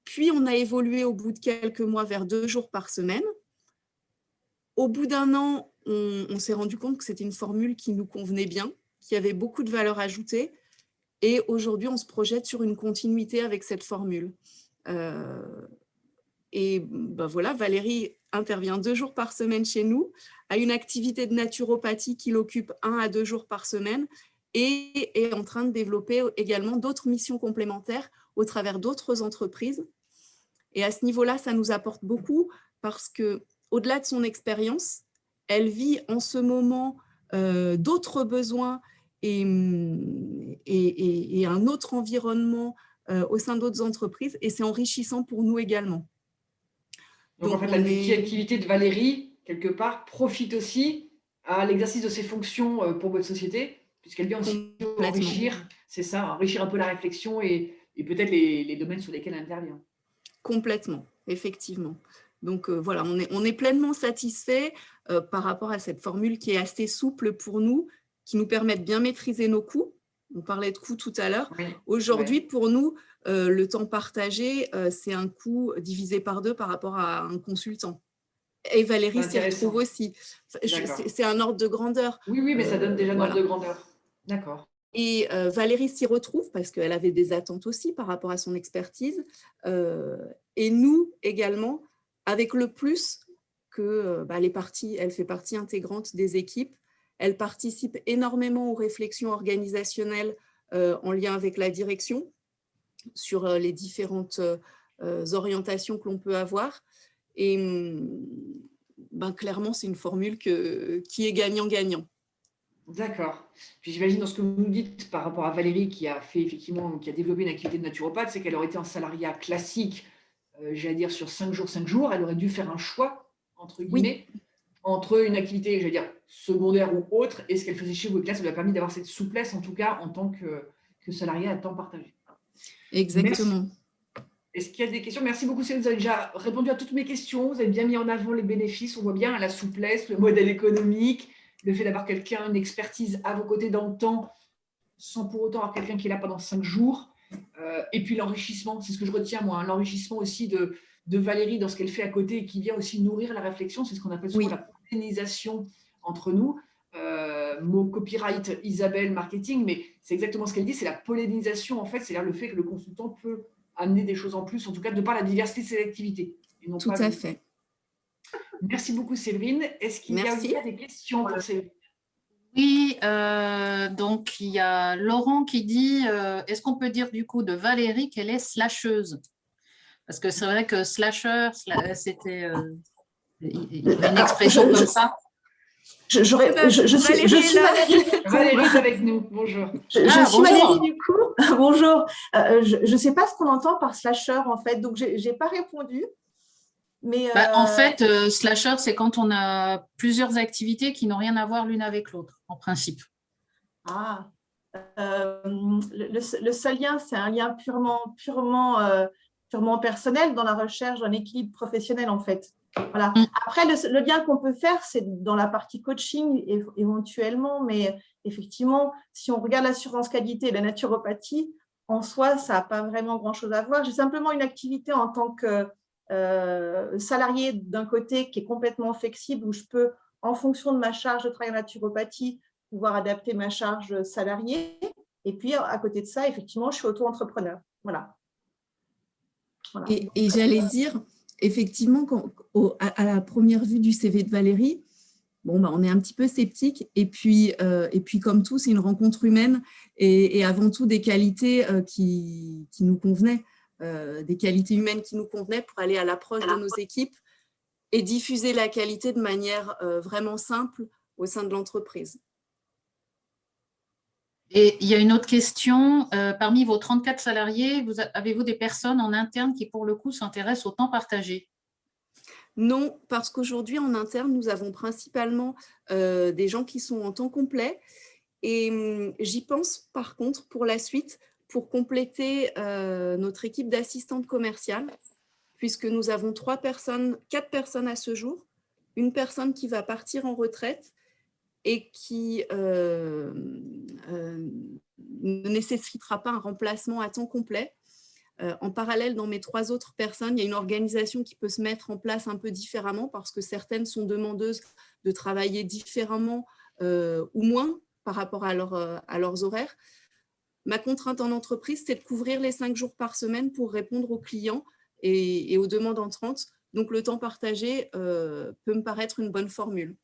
Puis, on a évolué au bout de quelques mois vers 2 jours par semaine. Au bout d'1 an, on s'est rendu compte que c'était une formule qui nous convenait bien, qui avait beaucoup de valeur ajoutée. Et aujourd'hui, on se projette sur une continuité avec cette formule. Et ben voilà, Valérie intervient 2 jours par semaine chez nous, a une activité de naturopathie qui l'occupe 1 à 2 jours par semaine et est en train de développer également d'autres missions complémentaires au travers d'autres entreprises. Et à ce niveau-là, ça nous apporte beaucoup parce qu'au-delà de son expérience, elle vit en ce moment d'autres besoins et un autre environnement au sein d'autres entreprises, et c'est enrichissant pour nous également. Donc en fait, la multi-activité de Valérie, quelque part, profite aussi à l'exercice de ses fonctions pour votre société, puisqu'elle vient aussi enrichir, c'est ça, enrichir un peu la réflexion et peut-être les domaines sur lesquels elle intervient. Complètement, effectivement. Donc voilà, on est pleinement satisfait par rapport à cette formule qui est assez souple pour nous, qui nous permet de bien maîtriser nos coûts. On parlait de coûts tout à l'heure. Oui, aujourd'hui, pour nous, le temps partagé, c'est un coût divisé par 2 par rapport à un consultant. Et Valérie s'y retrouve aussi. C'est un ordre de grandeur. Oui, mais ça donne déjà un ordre de grandeur. D'accord. Et Valérie s'y retrouve parce qu'elle avait des attentes aussi par rapport à son expertise. Et nous également, avec le plus que elle fait partie intégrante des équipes. Elle participe énormément aux réflexions organisationnelles en lien avec la direction sur les différentes orientations que l'on peut avoir. Et clairement, c'est une formule qui est gagnant-gagnant. D'accord. Puis j'imagine dans ce que vous nous dites par rapport à Valérie qui a développé une activité de naturopathe, c'est qu'elle aurait été en salariat classique, j'allais dire sur 5 jours, elle aurait dû faire un choix, entre guillemets, entre une activité, j'allais dire, secondaire ou autre, et ce qu'elle faisait chez vous. Et là, ça lui a permis d'avoir cette souplesse, en tout cas, en tant que salarié à temps partagé. Exactement. Est-ce qu'il y a des questions? Merci beaucoup, Céline. Vous avez déjà répondu à toutes mes questions. Vous avez bien mis en avant les bénéfices. On voit bien la souplesse, le modèle économique, le fait d'avoir quelqu'un, une expertise à vos côtés dans le temps, sans pour autant avoir quelqu'un qui est là pendant 5 jours. Et puis l'enrichissement, c'est ce que je retiens, moi, hein, l'enrichissement aussi de Valérie dans ce qu'elle fait à côté et qui vient aussi nourrir la réflexion. C'est ce qu'on appelle souvent la pollinisation entre nous. Mot copyright, Isabelle, marketing, mais c'est exactement ce qu'elle dit, c'est la pollinisation, en fait, c'est-à-dire le fait que le consultant peut amener des choses en plus, en tout cas de par la diversité de ses activités. Et non tout pas à fait. Merci beaucoup, Séverine. Est-ce qu'il y a des questions pour Séverine? Oui, donc il y a Laurent qui dit, est-ce qu'on peut dire du coup de Valérie qu'elle est slasheuse? Parce que c'est vrai que slasher, c'était une expression comme ça. Je suis Valérie. Valérie est avec nous, bonjour. Je suis Valérie du coup, bonjour. Je ne sais pas ce qu'on entend par slasher en fait, donc je n'ai pas répondu. Mais en fait, slasher, c'est quand on a plusieurs activités qui n'ont rien à voir l'une avec l'autre, en principe. Ah, le seul lien, c'est un lien purement personnel dans la recherche d'un équilibre professionnel en fait. Voilà. Après, le lien qu'on peut faire, c'est dans la partie coaching éventuellement, mais effectivement, si on regarde l'assurance qualité et la naturopathie, en soi, ça n'a pas vraiment grand-chose à voir. J'ai simplement une activité en tant que salarié d'un côté qui est complètement flexible, où je peux, en fonction de ma charge de travail en naturopathie, pouvoir adapter ma charge salariée. Et puis, à côté de ça, effectivement, je suis auto-entrepreneur. Voilà. Et j'allais dire, effectivement, à la première vue du CV de Valérie, on est un petit peu sceptique. Et puis comme tout, c'est une rencontre humaine et avant tout des qualités qui nous convenaient. Des qualités humaines qui nous convenaient pour aller à l'approche de nos équipes et diffuser la qualité de manière vraiment simple au sein de l'entreprise. Et il y a une autre question. Parmi vos 34 salariés, avez-vous des personnes en interne qui, pour le coup, s'intéressent au temps partagé? Non, parce qu'aujourd'hui, en interne, nous avons principalement des gens qui sont en temps complet. Et j'y pense, par contre, pour la suite, pour compléter notre équipe d'assistantes commerciales, puisque nous avons 4 personnes à ce jour une personne qui va partir en retraite et qui ne nécessitera pas un remplacement à temps complet. En parallèle, dans mes 3 autres personnes, il y a une organisation qui peut se mettre en place un peu différemment parce que certaines sont demandeuses de travailler différemment ou moins par rapport à leurs horaires. Ma contrainte en entreprise, c'est de couvrir les 5 jours par semaine pour répondre aux clients et aux demandes entrantes. Donc, le temps partagé peut me paraître une bonne formule.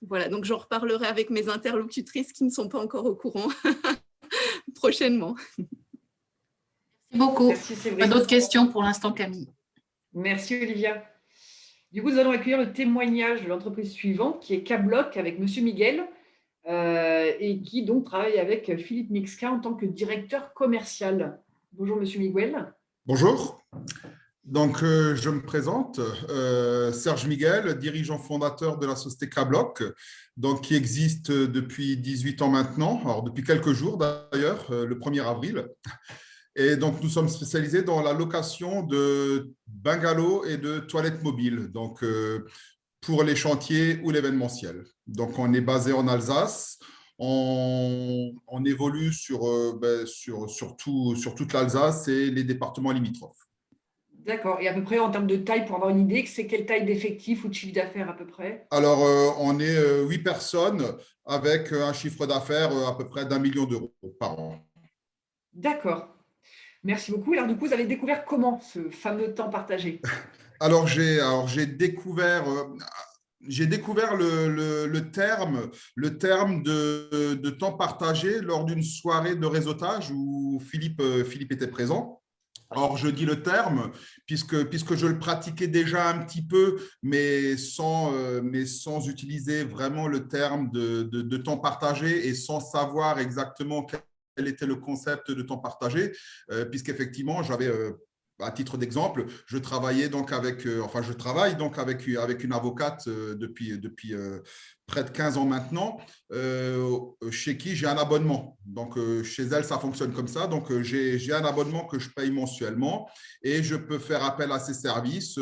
Voilà, donc j'en reparlerai avec mes interlocutrices qui ne sont pas encore au courant prochainement. Merci beaucoup. Merci, Séverine. Pas d'autres questions pour l'instant, Camille. Merci, Olivia. Du coup, nous allons accueillir le témoignage de l'entreprise suivante, qui est K-Block, avec Monsieur Miguel, et qui donc travaille avec Philippe Mixka en tant que directeur commercial. Bonjour, Monsieur Miguel. Bonjour. Donc, je me présente, Serge Miguel, dirigeant fondateur de la société K-Block, donc qui existe depuis 18 ans maintenant, alors depuis quelques jours d'ailleurs, le 1er avril. Et donc, nous sommes spécialisés dans la location de bungalows et de toilettes mobiles, donc pour les chantiers ou l'événementiel. Donc, on est basé en Alsace. On évolue sur toute l'Alsace et les départements limitrophes. D'accord. Et à peu près en termes de taille, pour avoir une idée, c'est quelle taille d'effectif ou de chiffre d'affaires à peu près? Alors, on est 8 personnes avec un chiffre d'affaires à peu près d'1 million d'euros par an. D'accord. Merci beaucoup. Alors, du coup, vous avez découvert comment ce fameux temps partagé? Alors, j'ai découvert le terme de temps partagé lors d'une soirée de réseautage où Philippe était présent. Alors, je dis le terme puisque je le pratiquais déjà un petit peu, mais sans utiliser vraiment le terme de temps partagé et sans savoir exactement quel était le concept de temps partagé, puisqu'effectivement, j'avais… À titre d'exemple, je travaille donc avec une avocate depuis près de 15 ans maintenant, chez qui j'ai un abonnement. Donc, chez elle, ça fonctionne comme ça. Donc, j'ai un abonnement que je paye mensuellement et je peux faire appel à ses services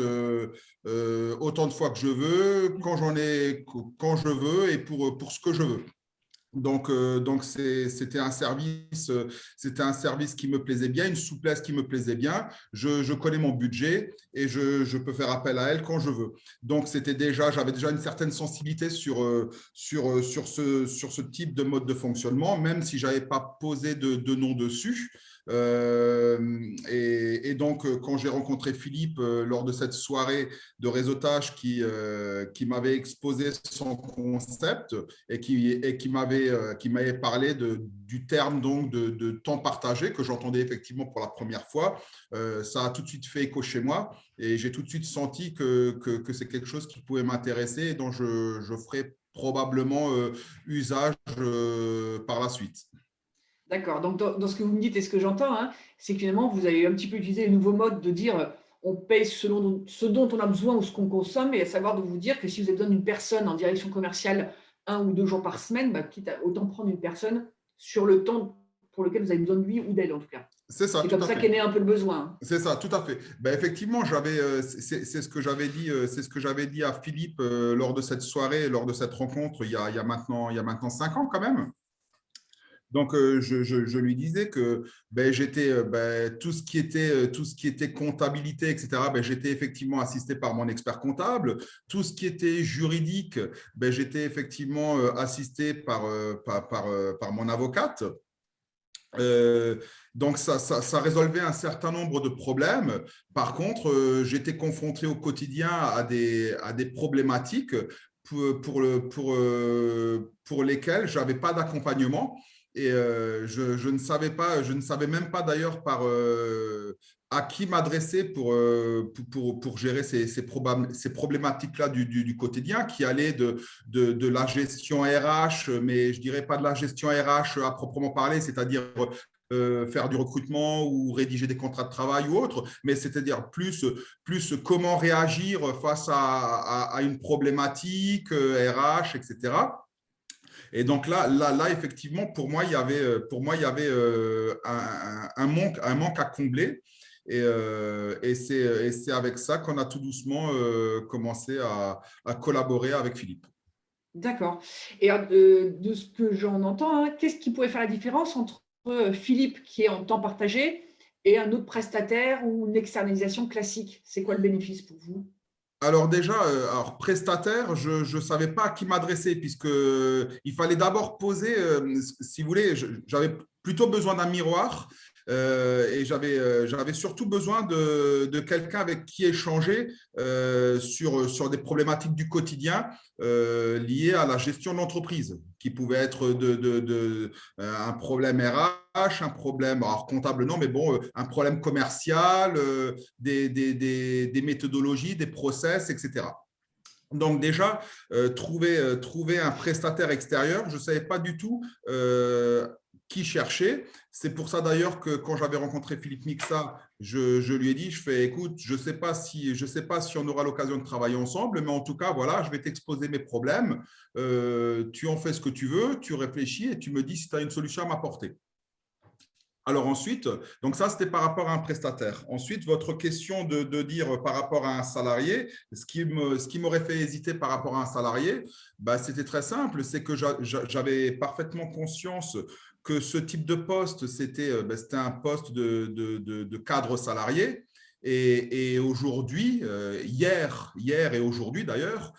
autant de fois que je veux, quand je veux et pour ce que je veux. Donc c'était un service qui me plaisait bien, une souplesse qui me plaisait bien. Je connais mon budget et je peux faire appel à elle quand je veux. Donc j'avais déjà une certaine sensibilité sur ce type de mode de fonctionnement, même si j'avais pas posé de nom dessus. Et donc, quand j'ai rencontré Philippe lors de cette soirée de réseautage qui m'avait exposé son concept et qui m'avait parlé du terme donc de temps partagé que j'entendais effectivement pour la première fois, ça a tout de suite fait écho chez moi et j'ai tout de suite senti que c'est quelque chose qui pouvait m'intéresser et dont je ferai probablement usage par la suite. D'accord. Donc, dans ce que vous me dites et ce que j'entends, hein, c'est que finalement, vous avez un petit peu utilisé les nouveaux modes de dire on paye selon ce dont on a besoin ou ce qu'on consomme, et à savoir de vous dire que si vous avez besoin d'une personne en direction commerciale 1 ou 2 jours par semaine, quitte à autant prendre une personne sur le temps pour lequel vous avez besoin de lui ou d'elle en tout cas. C'est ça. C'est comme ça qu'est né un peu le besoin. C'est ça, tout à fait. Ben, effectivement, c'est ce que j'avais dit à Philippe lors de cette soirée, lors de cette rencontre, il y a maintenant 5 ans quand même. Donc, je lui disais que j'étais tout ce qui était comptabilité, etc. J'étais effectivement assisté par mon expert comptable. Tout ce qui était juridique, j'étais effectivement assisté par mon avocate. Donc, ça résolvait un certain nombre de problèmes. Par contre, j'étais confronté au quotidien à des problématiques pour lesquelles je n'avais pas d'accompagnement. Et je ne savais même pas d'ailleurs à qui m'adresser pour gérer ces problématiques-là du quotidien qui allaient de la gestion RH, mais je ne dirais pas de la gestion RH à proprement parler, c'est-à-dire faire du recrutement ou rédiger des contrats de travail ou autre, mais c'est-à-dire plus comment réagir face à une problématique RH, etc. Et donc là, effectivement, pour moi, il y avait un manque à combler. Et c'est avec ça qu'on a tout doucement commencé à collaborer avec Philippe. D'accord. Et de ce que j'en entends, hein, qu'est-ce qui pourrait faire la différence entre Philippe qui est en temps partagé et un autre prestataire ou une externalisation classique? C'est quoi le bénéfice pour vous? Alors déjà, prestataire, je ne savais pas à qui m'adresser puisqu'il fallait d'abord poser, si vous voulez, j'avais plutôt besoin d'un miroir et j'avais surtout besoin de quelqu'un avec qui échanger sur des problématiques du quotidien liées à la gestion de l'entreprise, qui pouvait être un problème RH, un problème, alors comptable non, mais bon, un problème commercial, des méthodologies, des process, etc. Donc déjà, trouver un prestataire extérieur, je ne savais pas du tout qui chercher. C'est pour ça d'ailleurs que quand j'avais rencontré Philippe Mixa, je lui ai dit, écoute, je ne sais pas si on aura l'occasion de travailler ensemble, mais en tout cas, voilà, je vais t'exposer mes problèmes. Tu en fais ce que tu veux, tu réfléchis et tu me dis si tu as une solution à m'apporter. Alors ensuite, donc ça, c'était par rapport à un prestataire. Ensuite, votre question de dire par rapport à un salarié, ce qui m'aurait fait hésiter par rapport à un salarié, c'était très simple, c'est que j'avais parfaitement conscience que ce type de poste, c'était un poste de cadre salarié. Et aujourd'hui, hier et aujourd'hui d'ailleurs,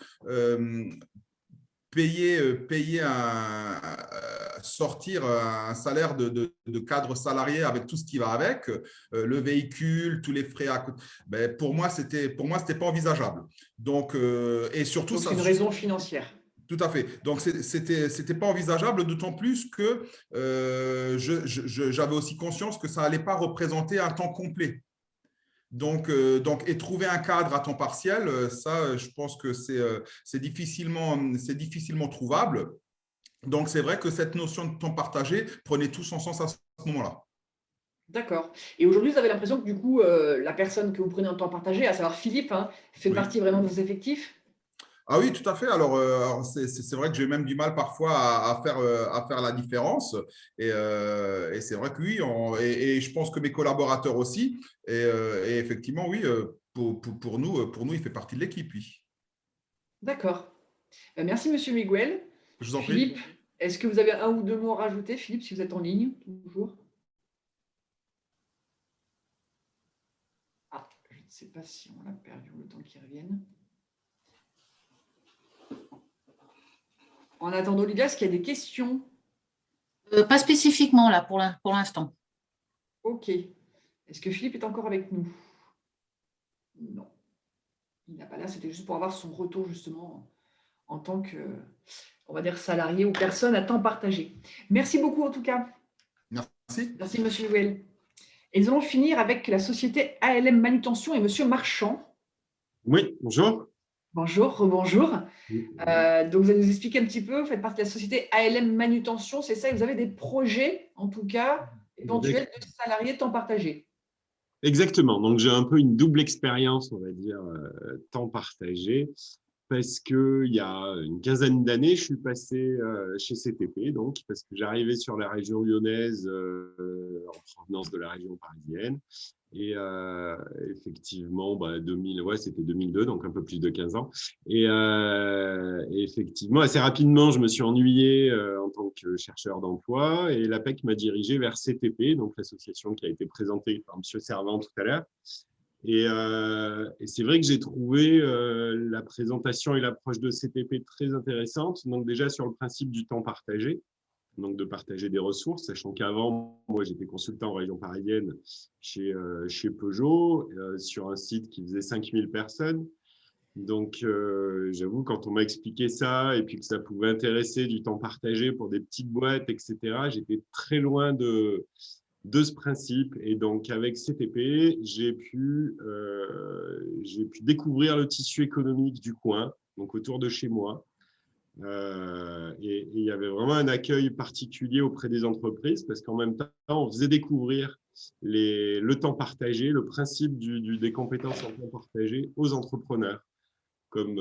sortir un salaire de cadre salarié avec tout ce qui va avec, le véhicule, tous les frais à côté, pour moi, c'était pas envisageable. Donc, et surtout, c'est une raison financière. Tout à fait. Donc, c'était pas envisageable, d'autant plus que j'avais aussi conscience que ça allait pas représenter un temps complet. Donc, et trouver un cadre à temps partiel, ça, je pense que c'est difficilement trouvable. Donc, c'est vrai que cette notion de temps partagé prenait tout son sens à ce moment-là. D'accord. Et aujourd'hui, vous avez l'impression que du coup, la personne que vous prenez en temps partagé, à savoir Philippe, hein, fait partie vraiment de vos effectifs? Ah oui, tout à fait. Alors c'est vrai que j'ai même du mal parfois à faire la différence. Et c'est vrai que oui, et je pense que mes collaborateurs aussi. Et effectivement, oui, pour nous, il fait partie de l'équipe, oui. D'accord. Merci, Monsieur Miguel. Je vous en Philippe, prie. est-ce que vous avez un ou deux mots à rajouter, Philippe, si vous êtes en ligne, toujours? Ah, je ne sais pas si on l'a perdu, le temps qu'il revienne. En attendant, Olivia, est-ce qu'il y a des questions? Pas spécifiquement là pour l'instant. Ok. Est-ce que Philippe est encore avec nous? Non. Il n'est pas là, c'était juste pour avoir son retour justement en tant que, on va dire, salarié ou personne à temps partagé. Merci beaucoup en tout cas. Merci. Merci, Monsieur Huel. Et nous allons finir avec la société ALM Manutention et Monsieur Marchand. Oui, bonjour. Bonjour, rebonjour. Donc, vous allez nous expliquer un petit peu, vous faites partie de la société ALM Manutention, c'est ça, et vous avez des projets, en tout cas, éventuels de salariés temps partagé. Exactement. Donc, j'ai un peu une double expérience, on va dire, temps partagé, parce qu'il y a une quinzaine d'années, je suis passé chez CTP, donc, parce que j'arrivais sur la région lyonnaise en provenance de la région parisienne. Et effectivement, 2000, ouais, c'était 2002, donc un peu plus de 15 ans. Et effectivement, assez rapidement, je me suis ennuyé en tant que chercheur d'emploi et l'APEC m'a dirigé vers CTP, donc l'association qui a été présentée par M. Servant tout à l'heure. Et c'est vrai que j'ai trouvé la présentation et l'approche de CTP très intéressante. Donc déjà sur le principe du temps partagé, donc de partager des ressources, sachant qu'avant, moi, j'étais consultant en région parisienne chez Peugeot, sur un site qui faisait 5000 personnes. Donc, j'avoue, quand on m'a expliqué ça et puis que ça pouvait intéresser du temps partagé pour des petites boîtes, etc., j'étais très loin de ce principe. Et donc, avec CTP, j'ai pu découvrir le tissu économique du coin, donc autour de chez moi. Et il y avait vraiment un accueil particulier auprès des entreprises parce qu'en même temps, on faisait découvrir le temps partagé, le principe des compétences en temps partagé aux entrepreneurs. Comme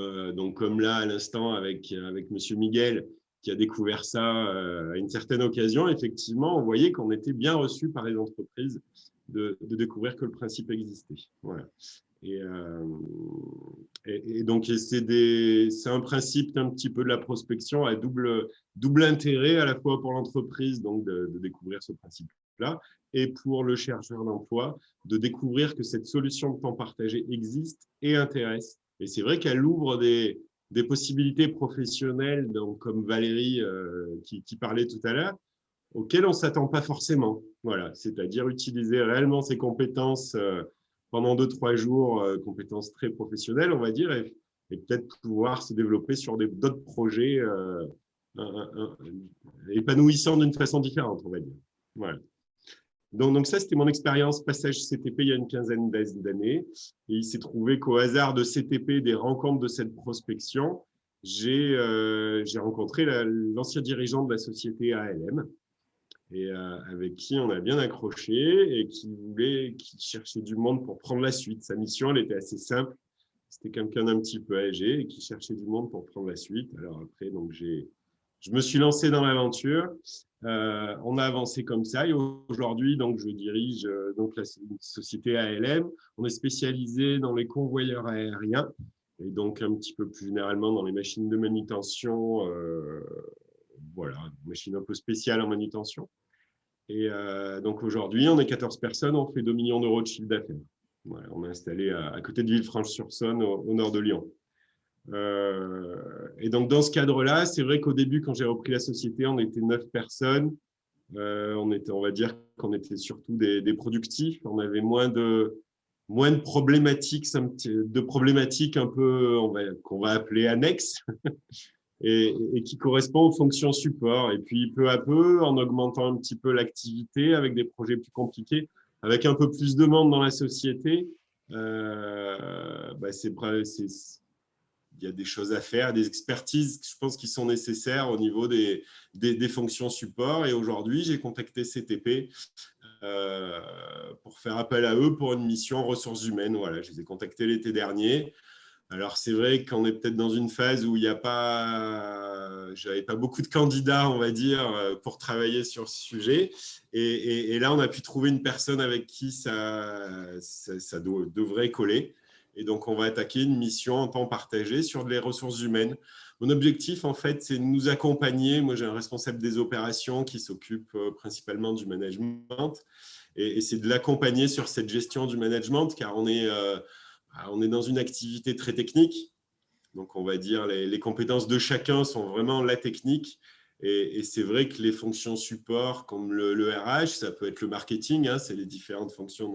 là, à l'instant, avec Monsieur Miguel, qui a découvert ça à une certaine occasion, effectivement, on voyait qu'on était bien reçu par les entreprises de découvrir que le principe existait. Voilà. Et donc, c'est un principe un petit peu de la prospection à double intérêt, à la fois pour l'entreprise, donc de découvrir ce principe-là, et pour le chercheur d'emploi, de découvrir que cette solution de temps partagé existe et intéresse. Et c'est vrai qu'elle ouvre des possibilités professionnelles, donc, comme Valérie qui parlait tout à l'heure, auxquelles on ne s'attend pas forcément. Voilà, c'est-à-dire utiliser réellement ses compétences pendant 2-3 jours, compétences très professionnelles, on va dire, et peut-être pouvoir se développer sur d'autres projets épanouissants d'une façon différente, on va dire. Voilà. Donc ça, c'était mon expérience passage CTP il y a une quinzaine d'années. Et il s'est trouvé qu'au hasard de CTP, des rencontres de cette prospection, j'ai rencontré l'ancien dirigeant de la société ALM, et avec qui on a bien accroché et qui cherchait du monde pour prendre la suite. Sa mission, elle était assez simple. C'était quelqu'un d'un petit peu âgé et qui cherchait du monde pour prendre la suite. Alors après, donc je me suis lancé dans l'aventure. On a avancé comme ça et aujourd'hui, donc je dirige donc la société ALM. On est spécialisé dans les convoyeurs aériens et donc un petit peu plus généralement dans les machines de manutention. Voilà, une machine un peu spéciale en manutention. Et donc aujourd'hui, on est 14 personnes, on fait 2 millions d'euros de chiffre d'affaires. Voilà, on est installé à côté de Villefranche-sur-Saône, au nord de Lyon. Et donc dans ce cadre-là, c'est vrai qu'au début, quand j'ai repris la société, on était 9 personnes. On va dire qu'on était surtout des productifs. On avait moins de problématiques, un peu qu'on va appeler annexes. Et qui correspond aux fonctions support. Et puis, peu à peu, en augmentant un petit peu l'activité avec des projets plus compliqués, avec un peu plus de monde dans la société, il y a des choses à faire, des expertises, je pense, qui sont nécessaires au niveau des fonctions support. Et aujourd'hui, j'ai contacté CTP pour faire appel à eux pour une mission ressources humaines. Voilà, je les ai contactés l'été dernier. Alors, c'est vrai qu'on est peut-être dans une phase où j'avais pas beaucoup de candidats, on va dire, pour travailler sur ce sujet. Et là, on a pu trouver une personne avec qui ça devrait coller. Et donc, on va attaquer une mission en temps partagé sur les ressources humaines. Mon objectif, en fait, c'est de nous accompagner. Moi, j'ai un responsable des opérations qui s'occupe principalement du management. Et c'est de l'accompagner sur cette gestion du management, car on est dans une activité très technique. Donc, on va dire les compétences de chacun sont vraiment la technique. Et c'est vrai que les fonctions support, comme le RH, ça peut être le marketing, hein, c'est les différentes fonctions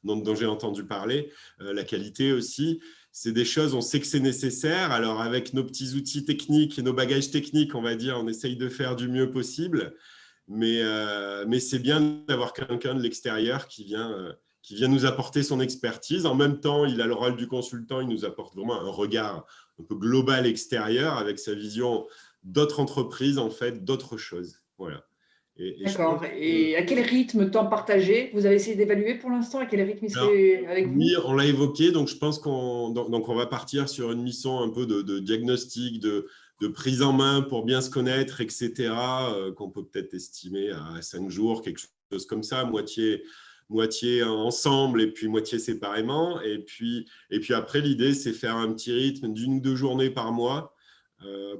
dont j'ai entendu parler, la qualité aussi. C'est des choses, on sait que c'est nécessaire. Alors, avec nos petits outils techniques et nos bagages techniques, on va dire, on essaye de faire du mieux possible. Mais c'est bien d'avoir quelqu'un de l'extérieur qui vient nous apporter son expertise. En même temps, il a le rôle du consultant, il nous apporte vraiment un regard un peu global extérieur avec sa vision d'autres entreprises, en fait, d'autres choses. Voilà. D'accord. Et à quel rythme temps partagé vous avez essayé d'évaluer pour l'instant? À quel rythme il serait avec vous? Oui, on l'a évoqué. Donc, je pense qu'on va partir sur une mission un peu de diagnostic, de prise en main pour bien se connaître, etc., qu'on peut peut-être estimer à 5 jours, quelque chose comme ça, moitié ensemble et puis moitié séparément. Et puis après, l'idée, c'est faire un petit rythme d'1 ou 2 journées par mois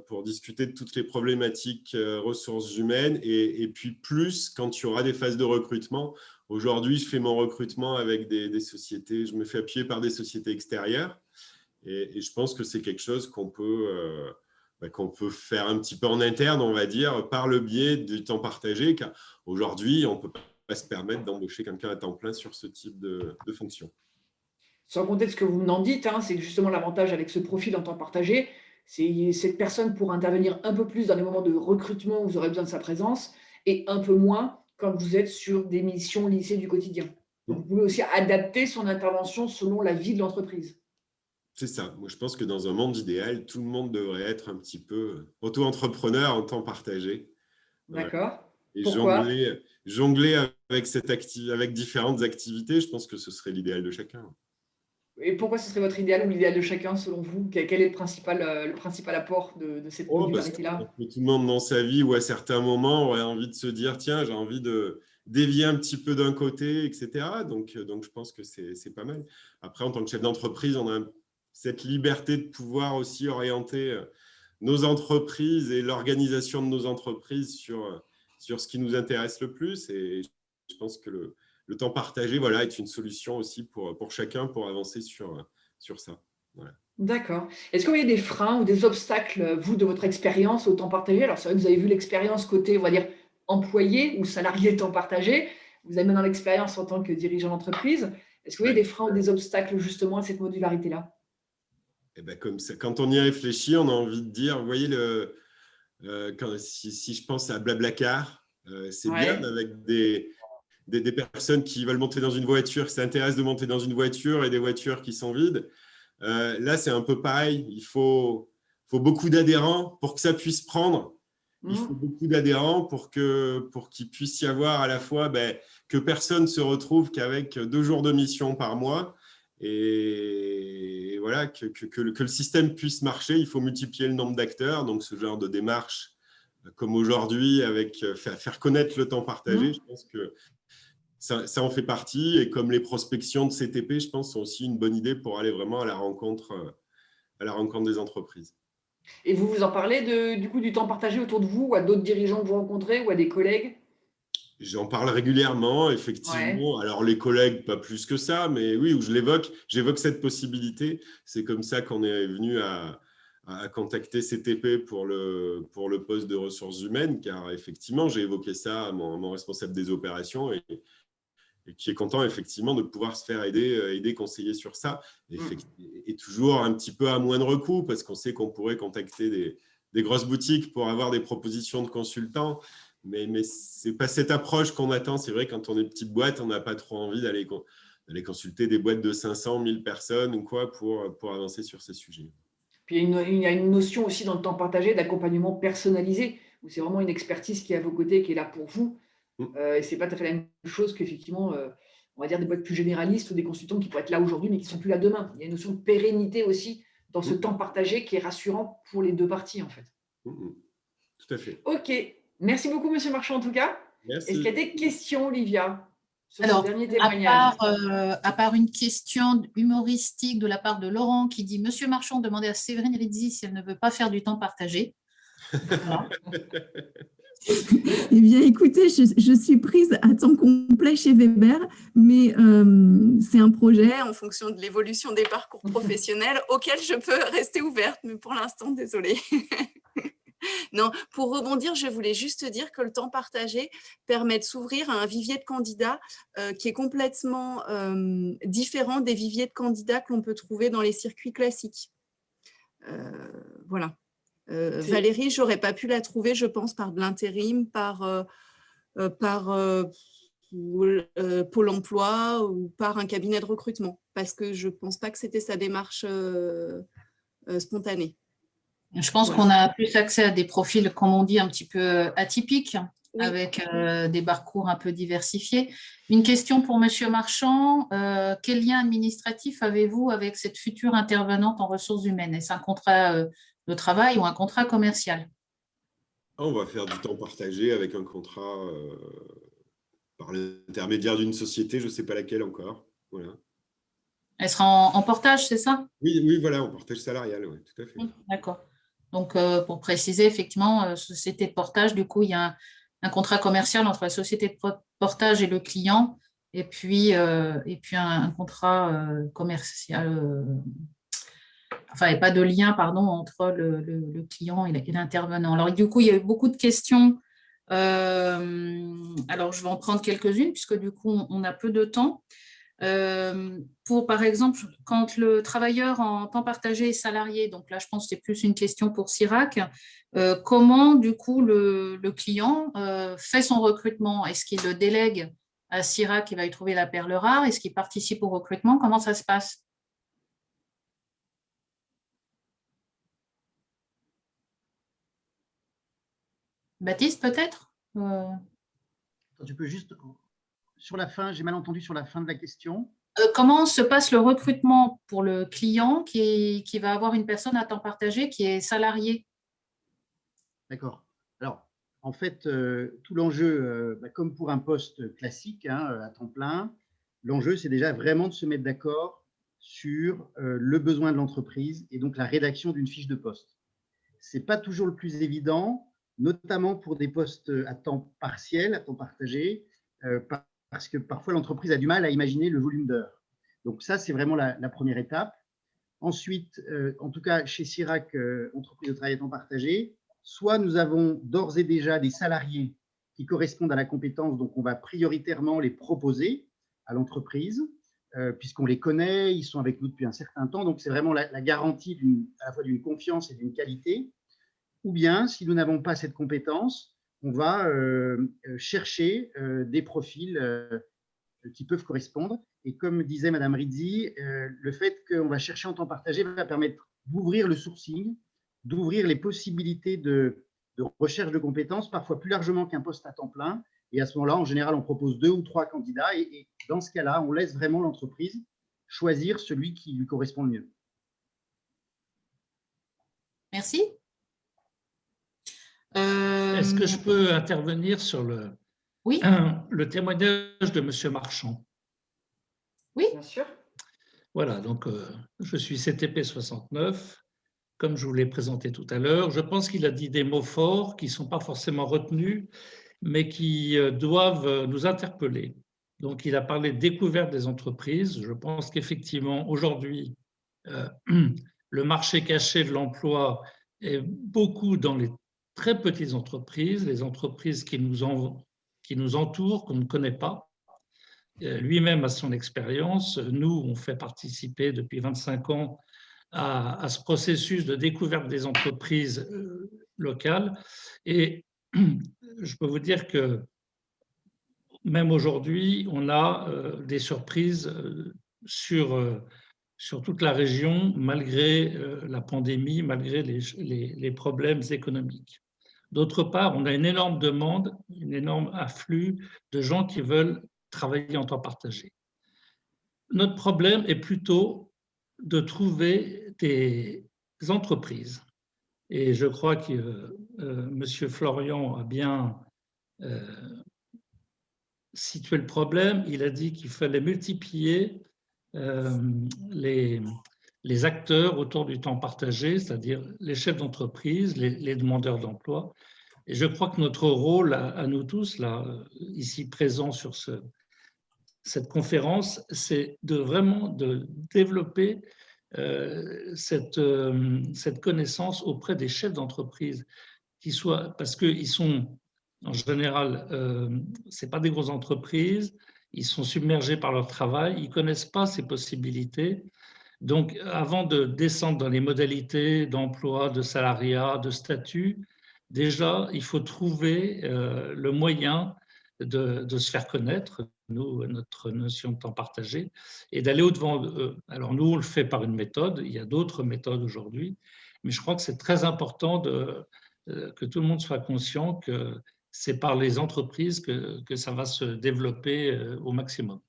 pour discuter de toutes les problématiques ressources humaines et puis plus quand il y aura des phases de recrutement. Aujourd'hui, je fais mon recrutement avec des sociétés, je me fais appuyer par des sociétés extérieures et je pense que c'est quelque chose qu'on peut faire un petit peu en interne, on va dire, par le biais du temps partagé, car aujourd'hui, on ne peut pas se permettre d'embaucher quelqu'un à temps plein sur ce type de fonction. Sans compter ce que vous m'en dites, hein, c'est que justement l'avantage avec ce profil en temps partagé, c'est cette personne pour intervenir un peu plus dans les moments de recrutement où vous aurez besoin de sa présence et un peu moins quand vous êtes sur des missions lycée du quotidien. Donc, vous pouvez aussi adapter son intervention selon la vie de l'entreprise. C'est ça. Moi, je pense que dans un monde idéal, tout le monde devrait être un petit peu auto-entrepreneur en temps partagé. D'accord. Et Pourquoi? jongler avec différentes activités, je pense que ce serait l'idéal de chacun. Et pourquoi ce serait votre idéal ou l'idéal de chacun selon vous? Quel est le principal apport de cette modularité-là? Tout le monde dans sa vie ou à certains moments aurait envie de se dire, tiens, j'ai envie dévier un petit peu d'un côté, etc. Donc, je pense que c'est pas mal. Après, en tant que chef d'entreprise, on a cette liberté de pouvoir aussi orienter nos entreprises et l'organisation de nos entreprises sur ce qui nous intéresse le plus. Et je pense que le temps partagé, voilà, est une solution aussi pour chacun pour avancer sur ça. Voilà. D'accord. Est-ce que vous voyez des freins ou des obstacles, vous, de votre expérience au temps partagé? Alors, c'est vrai que vous avez vu l'expérience côté, on va dire, employé ou salarié temps partagé. Vous avez maintenant l'expérience en tant que dirigeant d'entreprise. Est-ce que vous voyez des freins ou des obstacles justement à cette modularité-là? Et ben comme ça, quand on y réfléchit, on a envie de dire, vous voyez, si je pense à Blablacar, c'est bien avec des personnes qui veulent monter dans une voiture, qui s'intéressent de monter dans une voiture et des voitures qui sont vides. Là, c'est un peu pareil. Il faut beaucoup d'adhérents pour que ça puisse prendre. Il faut beaucoup d'adhérents pour qu'il puisse y avoir à la fois que personne ne se retrouve qu'avec 2 jours de mission par mois. Et voilà, que le système puisse marcher, il faut multiplier le nombre d'acteurs. Donc, ce genre de démarche, comme aujourd'hui, avec faire connaître le temps partagé, je pense que ça en fait partie. Et comme les prospections de CTP, je pense, sont aussi une bonne idée pour aller vraiment à la rencontre des entreprises. Et vous en parlez du coup du temps partagé autour de vous, ou à d'autres dirigeants que vous rencontrez, ou à des collègues? J'en parle régulièrement, effectivement. Ouais. Alors, les collègues, pas plus que ça, mais oui, où j'évoque cette possibilité. C'est comme ça qu'on est venu à contacter CTP pour le poste de ressources humaines, car effectivement, j'ai évoqué ça à mon responsable des opérations et qui est content effectivement de pouvoir se faire aider conseiller sur ça. Et toujours un petit peu à moindre coût, parce qu'on sait qu'on pourrait contacter des grosses boutiques pour avoir des propositions de consultants. Mais ce n'est pas cette approche qu'on attend. C'est vrai, quand on est petite boîte, on n'a pas trop envie d'aller consulter des boîtes de 500, 1000 personnes ou quoi pour avancer sur ces sujets. Puis il y a une notion aussi dans le temps partagé d'accompagnement personnalisé, où c'est vraiment une expertise qui est à vos côtés, qui est là pour vous. Et ce n'est pas tout à fait la même chose qu'effectivement, on va dire des boîtes plus généralistes ou des consultants qui pourraient être là aujourd'hui, mais qui ne sont plus là demain. Il y a une notion de pérennité aussi dans ce temps partagé qui est rassurant pour les 2 parties, en fait. Tout à fait. OK. Merci beaucoup, Monsieur Marchand, en tout cas. Merci. Est-ce qu'il y a des questions, Olivia, sur Alors, ce dernier témoignage? à part une question humoristique de la part de Laurent qui dit « Monsieur Marchand demandait à Séverine Rizzi si elle ne veut pas faire du temps partagé. » Voilà. Eh bien, écoutez, je suis prise à temps complet chez Weber, mais c'est un projet en fonction de l'évolution des parcours professionnels auquel je peux rester ouverte, mais pour l'instant, désolée. Non, pour rebondir, je voulais juste dire que le temps partagé permet de s'ouvrir à un vivier de candidats qui est complètement différent des viviers de candidats que l'on peut trouver dans les circuits classiques. Voilà. Valérie, je n'aurais pas pu la trouver, je pense, par de l'intérim, par Pôle emploi ou par un cabinet de recrutement, parce que je ne pense pas que c'était sa démarche spontanée. Je pense qu'on a plus accès à des profils, comme on dit, un petit peu atypiques, oui, avec des parcours un peu diversifiés. Une question pour Monsieur Marchand. Quel lien administratif avez-vous avec cette future intervenante en ressources humaines? Est-ce un contrat de travail ou un contrat commercial? On va faire du temps partagé avec un contrat par l'intermédiaire d'une société, je ne sais pas laquelle encore. Voilà. Elle sera en portage, c'est ça? Oui, voilà, en portage salarial, oui, tout à fait. D'accord. Donc, pour préciser, effectivement, société de portage, du coup, il y a un contrat commercial entre la société de portage et le client, et puis un contrat commercial, enfin, il n'y a pas de lien, pardon, entre le client et l'intervenant. Alors, du coup, il y a eu beaucoup de questions. Alors, je vais en prendre quelques-unes, puisque du coup, on a peu de temps. Par exemple, quand le travailleur en temps partagé est salarié, donc là, je pense que c'est plus une question pour Sirac, comment, du coup, le client fait son recrutement? Est-ce qu'il le délègue à Sirac, il va y trouver la perle rare? Est-ce qu'il participe au recrutement? Comment ça se passe? Baptiste, peut-être? Tu peux juste, sur la fin, j'ai mal entendu sur la fin de la question. Comment se passe le recrutement pour le client qui va avoir une personne à temps partagé qui est salarié? D'accord. Alors, En fait, tout l'enjeu, comme pour un poste classique à temps plein, l'enjeu, c'est déjà vraiment de se mettre d'accord sur le besoin de l'entreprise et donc la rédaction d'une fiche de poste. Ce n'est pas toujours le plus évident, notamment pour des postes à temps partiel, à temps partagé, parce que parfois l'entreprise a du mal à imaginer le volume d'heures. Donc ça, c'est vraiment la première étape. Ensuite, en tout cas chez CIRAC, entreprise de travail à temps partagé, soit nous avons d'ores et déjà des salariés qui correspondent à la compétence, donc on va prioritairement les proposer à l'entreprise, puisqu'on les connaît, ils sont avec nous depuis un certain temps, donc c'est vraiment la garantie à la fois d'une confiance et d'une qualité. Ou bien, si nous n'avons pas cette compétence, on va chercher des profils qui peuvent correspondre. Et comme disait Madame Rizzi, le fait qu'on va chercher en temps partagé va permettre d'ouvrir le sourcing, d'ouvrir les possibilités de recherche de compétences, parfois plus largement qu'un poste à temps plein. Et à ce moment-là, en général, on propose 2 ou 3 candidats. Et dans ce cas-là, on laisse vraiment l'entreprise choisir celui qui lui correspond le mieux. Merci. Est-ce que je peux intervenir sur le témoignage de M. Marchand? Oui, bien sûr. Voilà, donc je suis CTP 69, comme je vous l'ai présenté tout à l'heure. Je pense qu'il a dit des mots forts qui ne sont pas forcément retenus, mais qui doivent nous interpeller. Donc, il a parlé de découverte des entreprises. Je pense qu'effectivement, aujourd'hui, le marché caché de l'emploi est beaucoup dans les très petites entreprises, les entreprises qui nous entourent, qu'on ne connaît pas. Lui-même a son expérience. Nous, on fait participer depuis 25 ans à ce processus de découverte des entreprises locales. Et je peux vous dire que même aujourd'hui, on a des surprises sur toute la région, malgré la pandémie, malgré les problèmes économiques. D'autre part, on a une énorme demande, un énorme afflux de gens qui veulent travailler en temps partagé. Notre problème est plutôt de trouver des entreprises. Et je crois que M. Florian a bien situé le problème. Il a dit qu'il fallait multiplier les acteurs autour du temps partagé, c'est-à-dire les chefs d'entreprise, les demandeurs d'emploi. Et je crois que notre rôle à nous tous, là, ici présents sur cette conférence, c'est vraiment de développer cette connaissance auprès des chefs d'entreprise, parce qu'ils sont, en général, ce n'est pas des grosses entreprises, ils sont submergés par leur travail, ils ne connaissent pas ces possibilités. Donc, avant de descendre dans les modalités d'emploi, de salariat, de statut, déjà, il faut trouver le moyen de se faire connaître, nous, notre notion de temps partagé, et d'aller au-devant. Alors, nous, on le fait par une méthode, il y a d'autres méthodes aujourd'hui, mais je crois que c'est très important que tout le monde soit conscient que c'est par les entreprises que ça va se développer au maximum.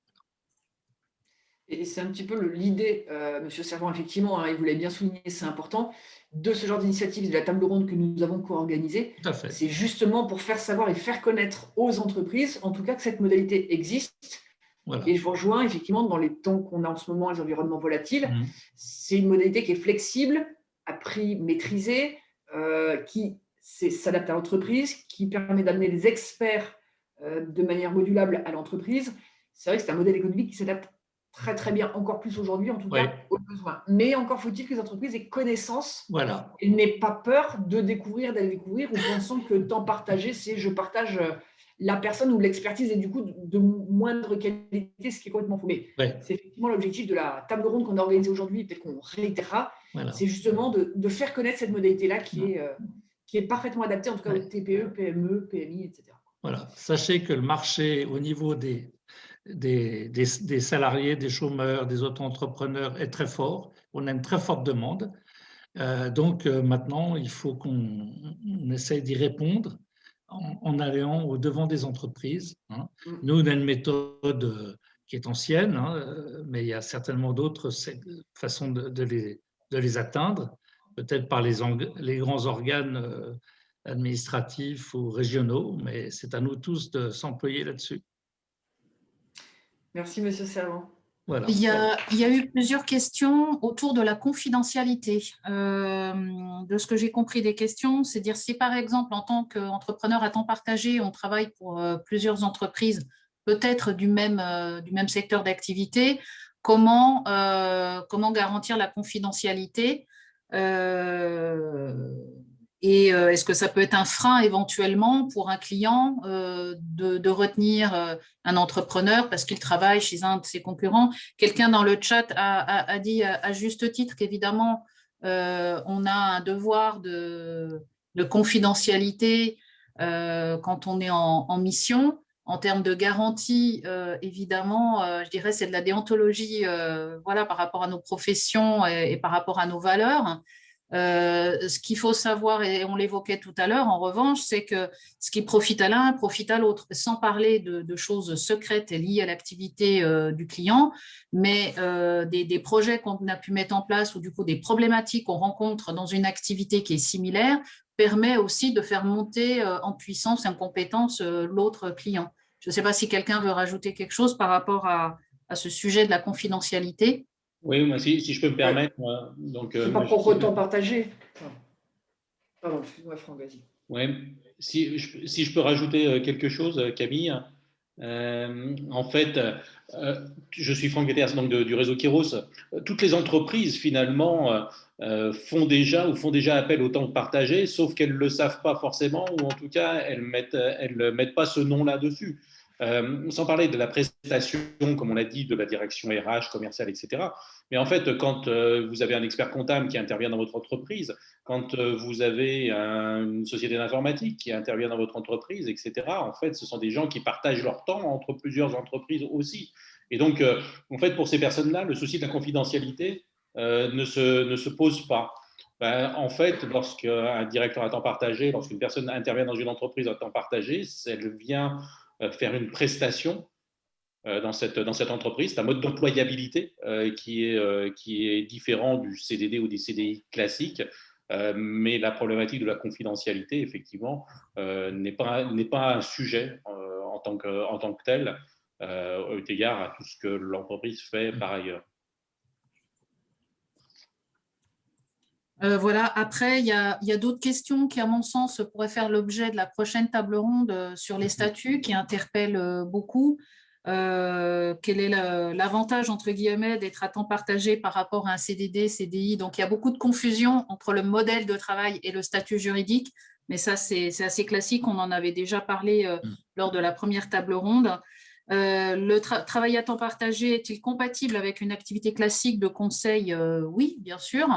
Et c'est un petit peu l'idée, M. Servan, effectivement, il vous l'avez bien souligné, c'est important, de ce genre d'initiative, de la table ronde que nous avons co-organisée. C'est justement pour faire savoir et faire connaître aux entreprises, en tout cas, que cette modalité existe. Voilà. Et je vous rejoins, effectivement, dans les temps qu'on a en ce moment, les environnements volatiles, c'est une modalité qui est flexible, à prix maîtrisé, qui s'adapte à l'entreprise, qui permet d'amener les experts de manière modulable à l'entreprise. C'est vrai que c'est un modèle économique qui s'adapte très très bien, encore plus aujourd'hui en tout cas, aux besoins. Mais encore faut-il que les entreprises aient connaissance et n'aient pas peur d'aller découvrir ou pensant que le temps partagé, c'est je partage la personne ou l'expertise et du coup de moindre qualité, ce qui est complètement faux. Mais c'est effectivement l'objectif de la table ronde qu'on a organisée aujourd'hui, peut-être qu'on réitérera, c'est justement de faire connaître cette modalité-là qui est parfaitement adaptée en tout cas aux TPE, PME, PMI, etc. Voilà. Sachez que le marché au niveau des salariés, des chômeurs, des auto-entrepreneurs est très fort. On a une très forte demande. Donc maintenant, il faut qu'on essaye d'y répondre en allant au-devant des entreprises. Nous, on a une méthode qui est ancienne, mais il y a certainement d'autres façons de les atteindre, peut-être par les grands organes administratifs ou régionaux, mais c'est à nous tous de s'employer là-dessus. Merci, Monsieur Servant. Voilà. Il y a eu plusieurs questions autour de la confidentialité. De ce que j'ai compris des questions, c'est dire si par exemple en tant qu'entrepreneur à temps partagé, on travaille pour plusieurs entreprises, peut-être du même secteur d'activité, comment garantir la confidentialité et est-ce que ça peut être un frein éventuellement pour un client de retenir un entrepreneur parce qu'il travaille chez un de ses concurrents? Quelqu'un dans le chat a dit à juste titre qu'évidemment, on a un devoir de confidentialité quand on est en mission. En termes de garantie, évidemment, je dirais c'est de la déontologie voilà, par rapport à nos professions et par rapport à nos valeurs. Ce qu'il faut savoir, et on l'évoquait tout à l'heure, en revanche, c'est que ce qui profite à l'un profite à l'autre, sans parler de choses secrètes liées à l'activité du client, mais des projets qu'on a pu mettre en place ou du coup des problématiques qu'on rencontre dans une activité qui est similaire permet aussi de faire monter en puissance et en compétence l'autre client. Je ne sais pas si quelqu'un veut rajouter quelque chose par rapport à ce sujet de la confidentialité. Oui, moi, si je peux me permettre. Donc, c'est pas pour autant partagé. Pardon, excuse-moi, Franck, vas-y. Oui, si je peux rajouter quelque chose, Camille. En fait, je suis Franck Veters, donc du réseau Kairos. Toutes les entreprises, finalement, font déjà appel au temps partagé, sauf qu'elles ne le savent pas forcément, ou en tout cas, elles ne mettent pas ce nom-là dessus. Sans parler de la prestation, comme on l'a dit, de la direction RH, commerciale, etc. Mais en fait, quand vous avez un expert comptable qui intervient dans votre entreprise, quand vous avez une société d'informatique qui intervient dans votre entreprise, etc., en fait, ce sont des gens qui partagent leur temps entre plusieurs entreprises aussi. Et donc, en fait, pour ces personnes-là, le souci de la confidentialité ne se pose pas. En fait, lorsqu'un directeur à temps partagé, lorsqu'une personne intervient dans une entreprise à temps partagé, elle vient faire une prestation dans cette entreprise. C'est un mode d'employabilité qui est différent du CDD ou des CDI classiques, mais la problématique de la confidentialité, effectivement, n'est pas un sujet en tant que tel, au égard à tout ce que l'entreprise fait par ailleurs. Voilà. Après, il y a d'autres questions qui, à mon sens, pourraient faire l'objet de la prochaine table ronde sur les statuts qui interpellent beaucoup. Quel est l'avantage, entre guillemets, d'être à temps partagé par rapport à un CDD, CDI? Donc, il y a beaucoup de confusion entre le modèle de travail et le statut juridique. Mais ça, c'est assez classique. On en avait déjà parlé lors de la première table ronde. Le travail à temps partagé est-il compatible avec une activité classique de conseil? Oui, bien sûr.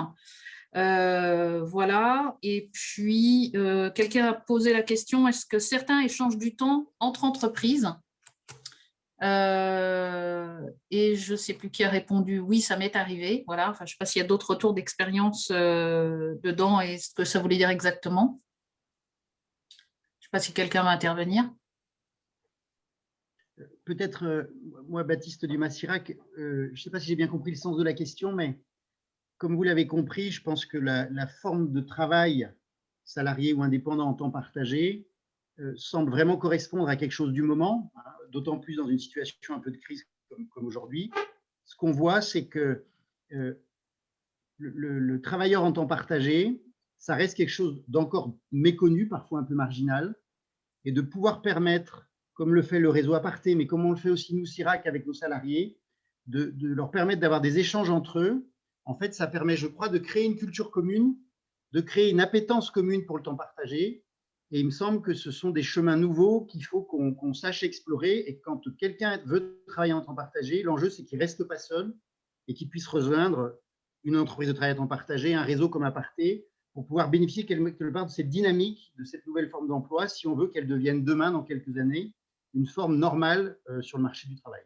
Voilà. Et puis, quelqu'un a posé la question, est-ce que certains échangent du temps entre entreprises? Et je ne sais plus qui a répondu, oui, ça m'est arrivé. Voilà. Enfin, je ne sais pas s'il y a d'autres retours d'expérience dedans et ce que ça voulait dire exactement. Je ne sais pas si quelqu'un va intervenir. Peut-être, moi, Baptiste Dumas-Sirac, je ne sais pas si j'ai bien compris le sens de la question, mais comme vous l'avez compris, je pense que la forme de travail salarié ou indépendant en temps partagé semble vraiment correspondre à quelque chose du moment, hein, d'autant plus dans une situation un peu de crise comme aujourd'hui. Ce qu'on voit, c'est que le travailleur en temps partagé, ça reste quelque chose d'encore méconnu, parfois un peu marginal, et de pouvoir permettre, comme le fait le réseau Aparté, mais comme on le fait aussi nous, Sirac, avec nos salariés, de leur permettre d'avoir des échanges entre eux. En fait, ça permet, je crois, de créer une culture commune, de créer une appétence commune pour le temps partagé. Et il me semble que ce sont des chemins nouveaux qu'il faut qu'on sache explorer. Et quand quelqu'un veut travailler en temps partagé, l'enjeu, c'est qu'il ne reste pas seul et qu'il puisse rejoindre une entreprise de travail à temps partagé, un réseau comme Aparté, pour pouvoir bénéficier quelque part de cette dynamique, de cette nouvelle forme d'emploi, si on veut qu'elle devienne demain, dans quelques années, une forme normale sur le marché du travail.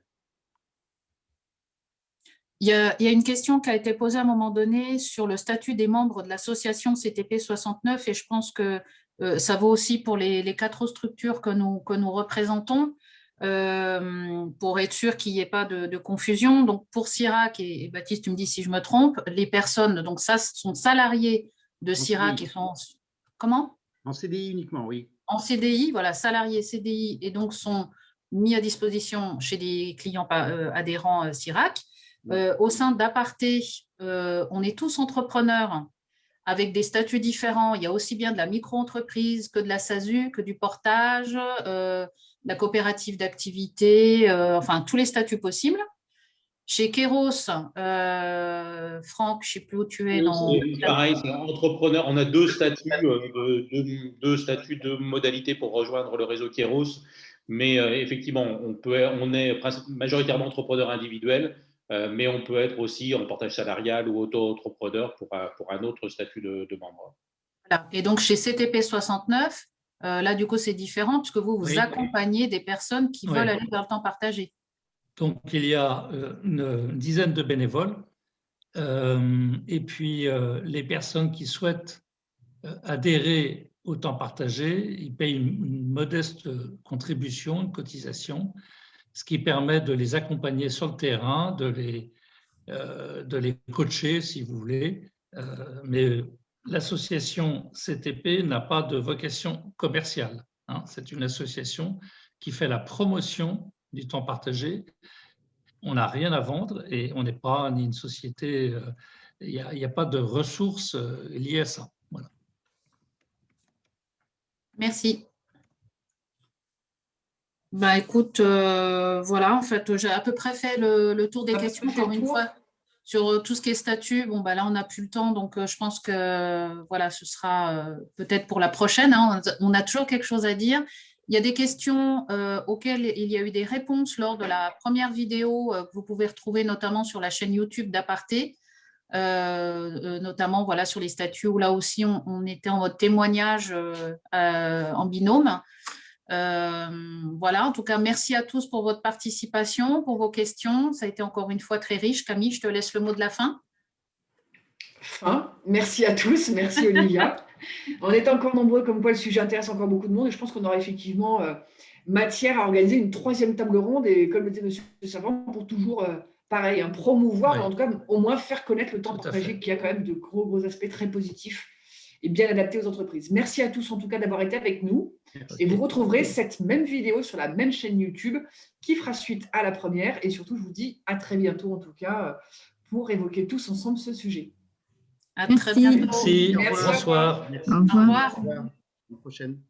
Il y a une question qui a été posée à un moment donné sur le statut des membres de l'association CTP 69 et je pense que ça vaut aussi pour les 4 structures que nous représentons pour être sûr qu'il n'y ait pas de confusion. Donc, pour Sirac, et Baptiste, tu me dis si je me trompe, les personnes, donc ça, sont salariés de Sirac. Ils sont… Comment ? En CDI uniquement, oui. En CDI, voilà, salariés CDI, et donc sont mis à disposition chez des clients adhérents CIRAC. Au sein d'Aparté, on est tous entrepreneurs avec des statuts différents. Il y a aussi bien de la micro-entreprise que de la SASU, que du portage, de la coopérative d'activité, enfin tous les statuts possibles. Chez Kéros, Franck, je ne sais plus où tu es. C'est pareil, c'est entrepreneur. On a deux statuts de modalités pour rejoindre le réseau Kéros. Mais effectivement, on est majoritairement entrepreneur individuel, mais on peut être aussi en portage salarial ou auto-entrepreneur pour un autre statut de membre. Voilà. Et donc, chez CTP 69, là, du coup, c'est différent puisque vous accompagnez des personnes qui veulent aller vers le temps partagé. Donc, il y a une dizaine de bénévoles. Et puis, les personnes qui souhaitent adhérer au temps partagé, ils payent une modeste contribution, une cotisation, ce qui permet de les accompagner sur le terrain, de les coacher, si vous voulez. Mais l'association CTP n'a pas de vocation commerciale. C'est une association qui fait la promotion du temps partagé. On n'a rien à vendre et on n'est pas ni une société, il n'y a pas de ressources liées à ça. Voilà. Merci. Ben, écoute, voilà, en fait, j'ai à peu près fait le tour des questions, encore une fois, sur tout ce qui est statut. Bon, ben là, on n'a plus le temps, donc je pense que voilà, ce sera peut-être pour la prochaine. On a toujours quelque chose à dire. Il y a des questions auxquelles il y a eu des réponses lors de la première vidéo que vous pouvez retrouver notamment sur la chaîne YouTube d'Aparté, notamment voilà, sur les statuts où là aussi on était en mode témoignage en binôme. Voilà, en tout cas, merci à tous pour votre participation, pour vos questions. Ça a été encore une fois très riche. Camille, je te laisse le mot de la fin. Merci à tous, merci Olivia. On est encore nombreux, comme quoi le sujet intéresse encore beaucoup de monde et je pense qu'on aura effectivement matière à organiser une troisième table ronde et comme le disait M. Savant, pour toujours, pareil, promouvoir, mais en tout cas au moins faire connaître le temps partagé qui a quand même de gros aspects très positifs et bien adaptés aux entreprises. Merci à tous en tout cas d'avoir été avec nous et vous retrouverez cette même vidéo sur la même chaîne YouTube qui fera suite à la première et surtout je vous dis à très bientôt en tout cas pour évoquer tous ensemble ce sujet. À très bientôt. Merci. Bonsoir. Au revoir. À la prochaine.